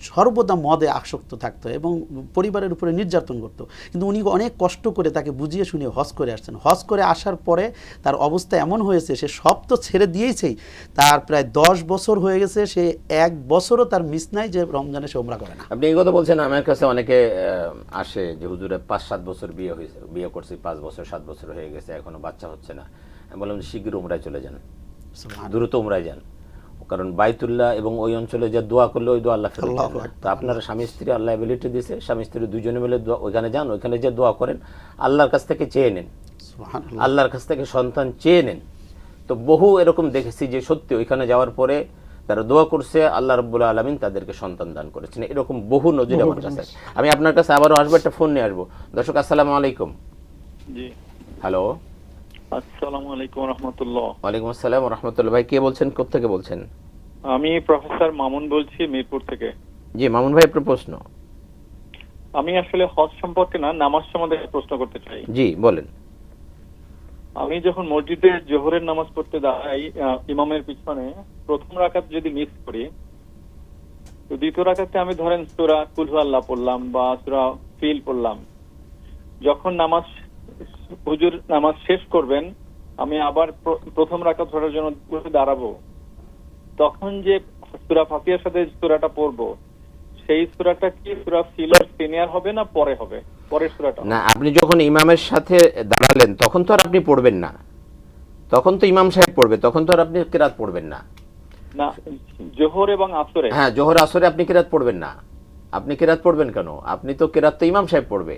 Speaker 3: সর্বদা মদে আসক্ত থাকতো এবং পরিবারের উপরে নির্যাতন করতো, কিন্তু উনি অনেক কষ্ট করে তাকে বুঝিয়ে শুনিয়ে হজ করে আসছেন। হজ করে আসার পরে তার অবস্থা এমন হয়েছে, সে সব তো ছেড়ে দিয়েছেই, তার প্রায় 10 বছর হয়ে গেছে, সে 1 বছরও তার মিস নাই যে রমজানে সে উমরা করে না।
Speaker 1: আপনি এই কথা বলছেন, আমার কাছে অনেকে আসে যে হুজুরে 5-7 বছর বিয়ে হয়েছে, বিয়ে করছি 5 বছর 7 বছর হয়ে গেছে, এখনো বাচ্চা হচ্ছে না। আমি বললাম শীঘ্র উমরায় চলে যান, দ্রুত উমরায় যান, কারণ বাইতুল্লাহ এবং ওই অঞ্চলে যে দোয়া করলে ওই দোয়া আল্লাহ ফেরত দেন না। তো আপনার স্বামী স্ত্রী আল্লাহ এবিলিটি দিয়েছে, স্বামী স্ত্রী দুজনে মিলে ওইখানে যান, ওইখানে যে দোয়া করেন, আল্লাহর কাছ থেকে চেয়ে নেন, আল্লাহর কাছ থেকে সন্তান চেয়ে নেন। তো বহু এরকম দেখেছি যে সত্যি ওইখানে যাওয়ার পরে তারা দোয়া করছে, আল্লাহ রাব্বুল আলামিন তাদেরকে সন্তান দান করেছেন। এরকম বহু নজির আমার কাছে। আমি আপনার কাছে আবারও আসবো, একটা ফোন নিয়ে আসবো। দর্শক আসসালামু আলাইকুম।
Speaker 4: জি
Speaker 1: হ্যালো,
Speaker 4: আসসালামু আলাইকুম রাহমাতুল্লাহ।
Speaker 1: ওয়ালাইকুম আসসালাম ওয়া রাহমাতুল্লাহ। ভাই কে বলছেন, কোথা থেকে বলছেন?
Speaker 4: আমি প্রফেসর মামুন বলছি, মিরপুর থেকে।
Speaker 1: জি মামুন ভাই, আপনার প্রশ্ন।
Speaker 4: আমি আসলে হজ সম্পর্কে না, নামাজ সম্বন্ধে প্রশ্ন করতে চাই।
Speaker 1: জি বলেন।
Speaker 4: আমি যখন মসজিদে জোহরের নামাজ পড়তে দাঁড়াই ইমামের পিছনে, প্রথম রাকাত যদি মিস করি, তো দ্বিতীয় রাকাতে আমি ধরেন সূরা কুল হুয়াল্লাহ পড়লাম বা সূরা ফিল পড়লাম। যখন হুজুর নামাজ শেষ করবেন, আমি আবার প্রথম রাকাত পড়ার জন্য দাঁড়াবো, তখন যে সূরা ফাতিহার সাথে সূরাটা পড়বো, সেই সূরাটা কি সূরা ফিলের সিনিয়র হবে না পরে হবে, পরের সূরাটা?
Speaker 1: না, আপনি যখন ইমামের সাথে দাঁড়ালেন তখন তো আর আপনি পড়বেন না, তখন তো ইমাম সাহেব পড়বে, তখন তো আর আপনি কিরাত পড়বেন না।
Speaker 4: না, জোহর এবং আসরে।
Speaker 1: হ্যাঁ, জোহর আসরে আপনি কিরাত পড়বেন না। আপনি কিরাত পড়বেন কেন? আপনি তো কিরাত তো ইমাম সাহেব পড়বে,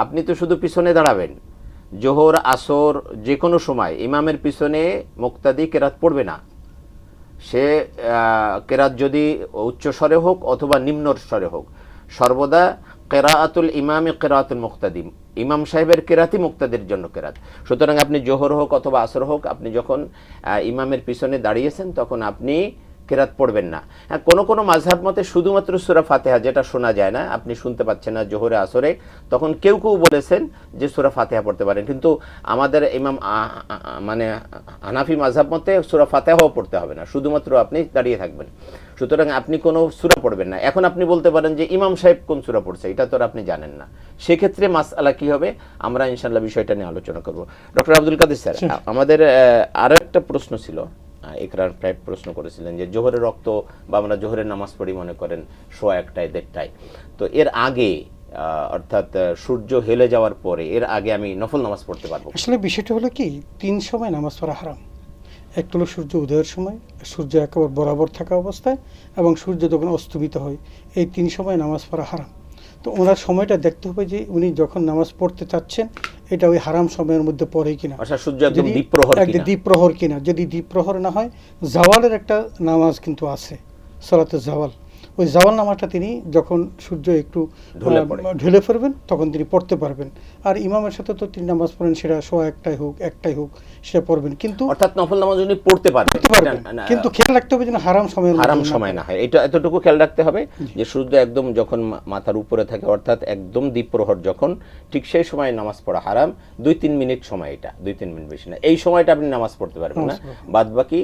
Speaker 1: আপনি তো শুধু পিছনে দাঁড়াবেন। জোহর আসর যে কোনো সময় ইমামের পিছনে মুক্তাদি কিরাত পড়বে না। সে কিরাত যদি উচ্চ স্বরে হোক অথবা নিম্ন স্বরে হোক, সর্বদা কিরাআতুল ইমামে কিরাআতুল মুক্তাদি, ইমাম সাহেবের কিরাতই মুক্তাদির জন্য কিরাত। সুতরাং আপনি জোহর হোক অথবা আসর হোক, আপনি যখন ইমামের পিছনে দাঁড়িয়েছেন তখন আপনি কেরাত পড়বেন না। হ্যাঁ, কোনো কোনো মাযহাব মতে শুধুমাত্র সূরা ফাতিহা, যেটা শোনা যায় না, আপনি শুনতে পাচ্ছেন না জোহরে আসরে, তখন কেউ কেউ বলেছেন যে সূরা ফাতিহা পড়তে পারেন। কিন্তু আমাদের ইমাম মানে হানাফি মাযহাব মতে সূরা ফাতিহাও পড়তে হবে না, শুধুমাত্র আপনি দাঁড়িয়ে থাকবেন। সুতরাং আপনি কোনো সূরা পড়বেন না। এখন আপনি বলতে পারেন যে ইমাম সাহেব কোন সূরা পড়ছে, এটা তো আপনি জানেন না। সেক্ষেত্রে মাসআলা কি হবে, আমরা ইনশাআল্লাহ বিষয়টা নিয়ে আলোচনা করব। ডক্টর আব্দুল কাদের স্যার, আমাদের আরো একটা প্রশ্ন ছিল, একরার প্রায় প্রশ্ন করেছিলেন যে জোহরের রক্ত বা আমরা জোহরের নামাজ পড়ি মনে করেন 1:01 1:30, তো এর আগে অর্থাৎ সূর্য হেলে যাওয়ার পরে এর আগে আমি নফল নামাজ পড়তে পারবো?
Speaker 2: আসলে বিষয়টা হলো কি, 3 সময় নামাজ পড়া হারাম। একটা হলো সূর্য উদয়ের সময়, সূর্য একেবারে বরাবর থাকা অবস্থায়, এবং সূর্য যখন অস্তমিত হয়, এই 3 সময় নামাজ পড়া হারাম। তো ওনার সময়টা দেখতে হবে যে উনি যখন নামাজ পড়তে চাচ্ছেন এটা ওই হারাম সময়ের মধ্যে পড়ে কিনা,
Speaker 1: সূর্য একদম
Speaker 2: দ্বীপ্রহর কিনা। যদি দ্বীপ্রহর না হয়, জাওয়ালের একটা নামাজ কিন্তু আছে, সালাতে জাওয়াল। ওই জাওয়াল নামাজটা তিনি যখন সূর্য একটু ঢলে পড়বেন তখন তিনি পড়তে পারবেন। আর ইমামের সাথে তো তিনি নামাজ পড়েন, সেটা 1:01 হোক 1টাই হোক, সেটা পড়বেন। কিন্তু
Speaker 1: অর্থাৎ নফল নামাজ উনি পড়তে পারবেন,
Speaker 2: কিন্তু খেয়াল রাখতে হবে যেন হারাম সময়
Speaker 1: না হয়। এটা এতটুকু খেয়াল রাখতে হবে যে সূর্য একদম যখন মাথার উপরে থাকে, অর্থাৎ একদম দ্বীপ্রহর যখন, ঠিক সেই সময় নামাজ পড়া হারাম। 2-3 মিনিট সময়, এটা 2-3 মিনিট বেশি না, এই সময়টা আপনি নামাজ পড়তে পারবেন না। বাদ বাকি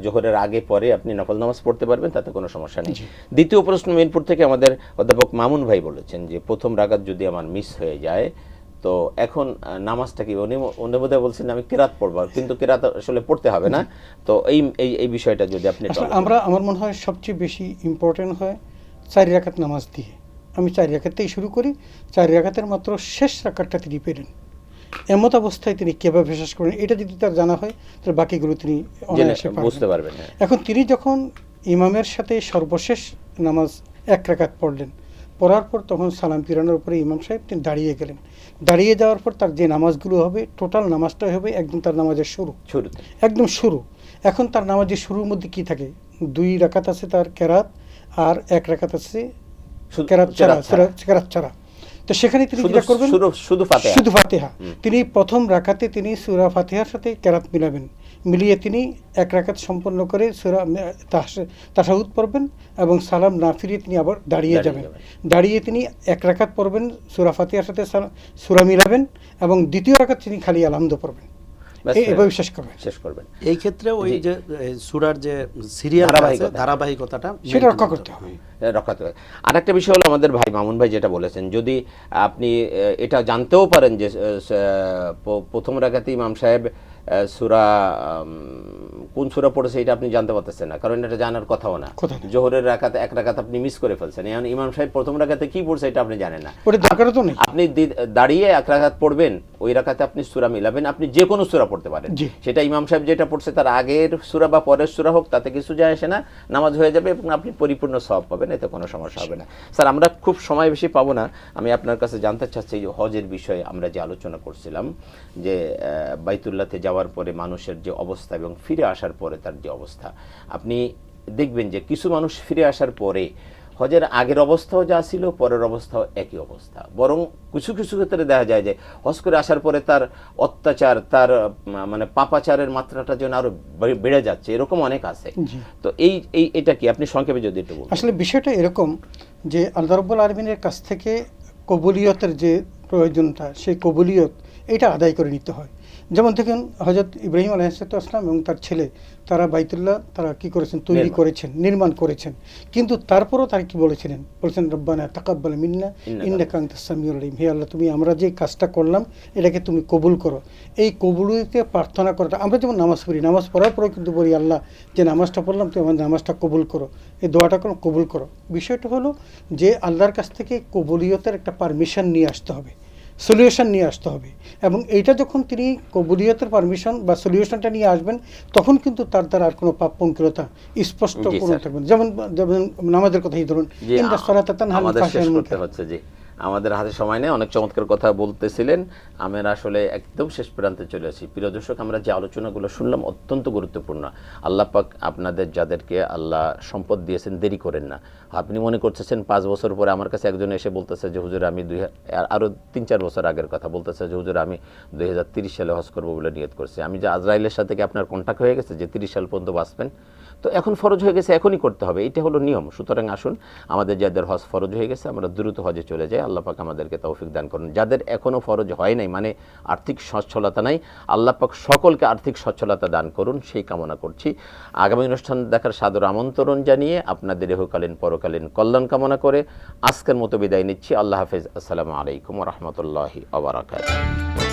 Speaker 1: জোহরের আগে পরে আপনি নফল নামাজ পড়তে পারবেন, তাতে কোনো সমস্যা নেই। দ্বিতীয় প্রশ্ন মিরপুর থেকে আমাদের অধ্যাপক মামুন ভাই বলেছেন যে প্রথম রাকাত যদি আমার মিস হয়ে যায়, তো এখন নামাজটা কি, উনি বোধহয় বলছেন আমি কেরাত পড়বো, কিন্তু কেরাত আসলে পড়তে হবে না। তো এই বিষয়টা যদি আপনি,
Speaker 2: আমার মনে হয় সবচেয়ে বেশি ইম্পর্টেন্ট হয় 4 রাকাত নামাজ দিয়ে। আমি 4 রাকাতেই শুরু করি, 4 রাকাতের মাত্র শেষ রাকাতটা তিনি পেলেন, এমত অবস্থায় তিনি কিভাবে শেষ করেন এটা যদি তার জানা হয়, তাহলে বাকিগুলো তিনি
Speaker 1: বুঝতে পারবেন।
Speaker 2: এখন তিনি যখন ইমামের সাথে সর্বশেষ নামাজ 1 রাকাত পড়লেন, পড়ার পর তখন সালাম ফিরানোর পরে ইমাম সাহেব তিনি দাঁড়িয়ে গেলেন। দাঁড়িয়ে যাওয়ার পর তার যে নামাজগুলো হবে, টোটাল নামাজটাই হবে একদম তার নামাজের একদম শুরু। এখন তার নামাজের শুরুর মধ্যে কি থাকে, 2 রাকাত আছে তার কেরাত, আর 1 রাকাত আছে কেরাত ছাড়া। তো সেখানে তিনি যেটা করবেন, শুধু ফাতিহা। তিনি প্রথম রাকাতে তিনি সূরা ফাতিহার সাথে কেরাত মিলিয়ে তিনি 1 রাকাত সম্পন্ন করে সূরা তাশাহুদ পড়বেন, এবং সালাম না ফিরিয়ে তিনি আবার দাঁড়িয়ে যাবেন। দাঁড়িয়ে তিনি 1 রাকাত পড়বেন, সূরা ফাতিহার সাথে সূরা মিলাবেন, এবং দ্বিতীয় রাকাত তিনি খালি আলহামদ পড়বেন, এইভাবে শেষ করবেন।
Speaker 3: এই ক্ষেত্রে ওই যে সূরার যে সিরিয়াল ধারাবাহিকতাটা
Speaker 2: সেটা রক্ষা করতে হবে।
Speaker 1: আরেকটা বিষয় হলো, আমাদের ভাই মামুন ভাই যেটা বলেছেন, যদি আপনি এটা জানতেও পারেন যে প্রথম রাকাতে ইমাম সাহেব সূরা কোন সূরা পড়েছে, এটা আপনি জানতে পারতেছেন না, কারণ এটা জানার কথাও না। জোহরের রাকাতে 1 রাকাত আপনি মিস করে ফেলছেন, এখন ইমাম সাহেব প্রথম রাকাতে কি পড়ছে এটা আপনি জানেন না, আপনি দাঁড়িয়ে 1 রাকাত পড়বেন, ওই রাকাতে আপনি সূরা মিলাবেন। আপনি যে কোনো সূরা পড়তে পারেন, সেটা ইমাম সাহেব যেটা পড়ছে তার আগের সূরা বা পরের সূরা হোক, তাতে কিছু যায় আসে না, নামাজ হয়ে যাবে এবং আপনি পরিপূর্ণ সওয়াব পাবেন, এতে কোনো সমস্যা হবে না। স্যার, আমরা খুব সময় বেশি পাবো না, আমি আপনার কাছে জানতে চাচ্ছি যে হজের বিষয়ে আমরা যে আলোচনা করছিলাম, যে বাইতুল্লাহতে যাওয়ার পরে মানুষের যে অবস্থা এবং ফিরে আসার পরে তার যে অবস্থা, আপনি দেখবেন যে কিছু মানুষ ফিরে আসার পরে হজের আগের অবস্থাও যা ছিল, পরের অবস্থাও একই অবস্থা, বরং কিছু কিছু ক্ষেত্রে দেখা যায় যে হজ করে আসার পরে তার অত্যাচার, তার মানে পাপাচারের মাত্রাটা যেন আরো বেড়ে যাচ্ছে, এরকম অনেক আছে। তো এটা কি আপনি সংক্ষেপে যদি একটু বলেন।
Speaker 2: আসলে বিষয়টা এরকম যে আল্লাহ রাব্বুল আলামিনের কাছ থেকে কবুলিয়তের যে প্রয়োজনটা, সেই কবুলিয়ত এটা আদায় করে নিতে হয়। যেমন দেখেন, হযরত ইব্রাহিম আলাইহিসসালাম এবং তার ছেলে, তারা বাইতুল্লাহ তারা কি করেছেন, তৈরি করেছেন, নির্মাণ করেছেন। কিন্তু তারপরও তারা কি বলেছেন, রব্বানা তাকাব্বাল মিন্না ইন্নাকা আনতাস সামিউল আলিম, হে আল্লাহ, তুমি আমরা যে কাজটা করলাম এটাকে তুমি কবুল করো। এই কবুলকে প্রার্থনা করাটা, আমরা যেমন নামাজ পড়ি, নামাজ পড়ার পরেও কিন্তু বলি, আল্লাহ যে নামাজটা পড়লাম তুমি আমার নামাজটা কবুল করো, এই দোয়াটা করো, কবুল করো। বিষয়টা হলো যে আল্লাহর কাছ থেকে কবুলিয়তের একটা পারমিশন নিয়ে আসতে হবে, সলিউশন নিয়ে আসতে হবে, এবং এইটা যখন তিনি কবুলিয়তের পারমিশন বা সলিউশনটা নিয়ে আসবেন, তখন কিন্তু তার দ্বারা আর কোনো পাপ পঙ্কিলতা স্পষ্ট কোনো থাকবে না। যেমন নামাজের কথাই ধরুন,
Speaker 1: আমাদের হাতে সময় নেই, অনেক চমৎকার কথা বলতেছিলেন, আমরা আসলে একদম শেষ প্রান্তে চলে আসি। প্রিয় দর্শক, আমরা যে আলোচনাগুলো শুনলাম অত্যন্ত গুরুত্বপূর্ণ। আল্লাহ পাক আপনাদের যাদেরকে আল্লাহ সম্পদ দিয়েছেন, দেরি করেন না। আপনি মনে করতেছেন 5 বছর পরে আমার কাছে একজন এসে বলতেছে যে হুজুর আমি আরও 3-4 বছর আগের কথা বলতেছে যে হুজুর আমি 2030 সালে হজ করবো বলে নিয়ত করছি। আমি যে আজরাইলের সাথে কি আপনার কন্ট্যাক্ট হয়ে গেছে যে 30 সাল পর্যন্ত বাঁচবেন? তো এখন ফরজ হয়ে গেছে, এখনই করতে হবে, এটা হলো নিয়ম। সুতরাং আসুন আমাদের যাদের হজ ফরজ হয়ে গেছে আমরা দ্রুত হজে চলে যাই। আল্লাহ পাক আমাদেরকে তৌফিক দান করুন। যাদের এখনও ফরজ হয় নাই, মানে আর্থিক সচ্ছলতা নাই, আল্লাহ পাক সকলকে আর্থিক সচ্ছলতা দান করুন সেই কামনা করছি। আগামী অনুষ্ঠান দেখার সাদর আমন্ত্রণ জানিয়ে আপনাদের ইহকালীন পরকালীন কল্যাণ কামনা করে আজকের মতো বিদায় নিচ্ছি। আল্লাহ হাফেজ। আসসালামু আলাইকুম ওয়া রাহমাতুল্লাহি ওয়া বারাকাতুহু।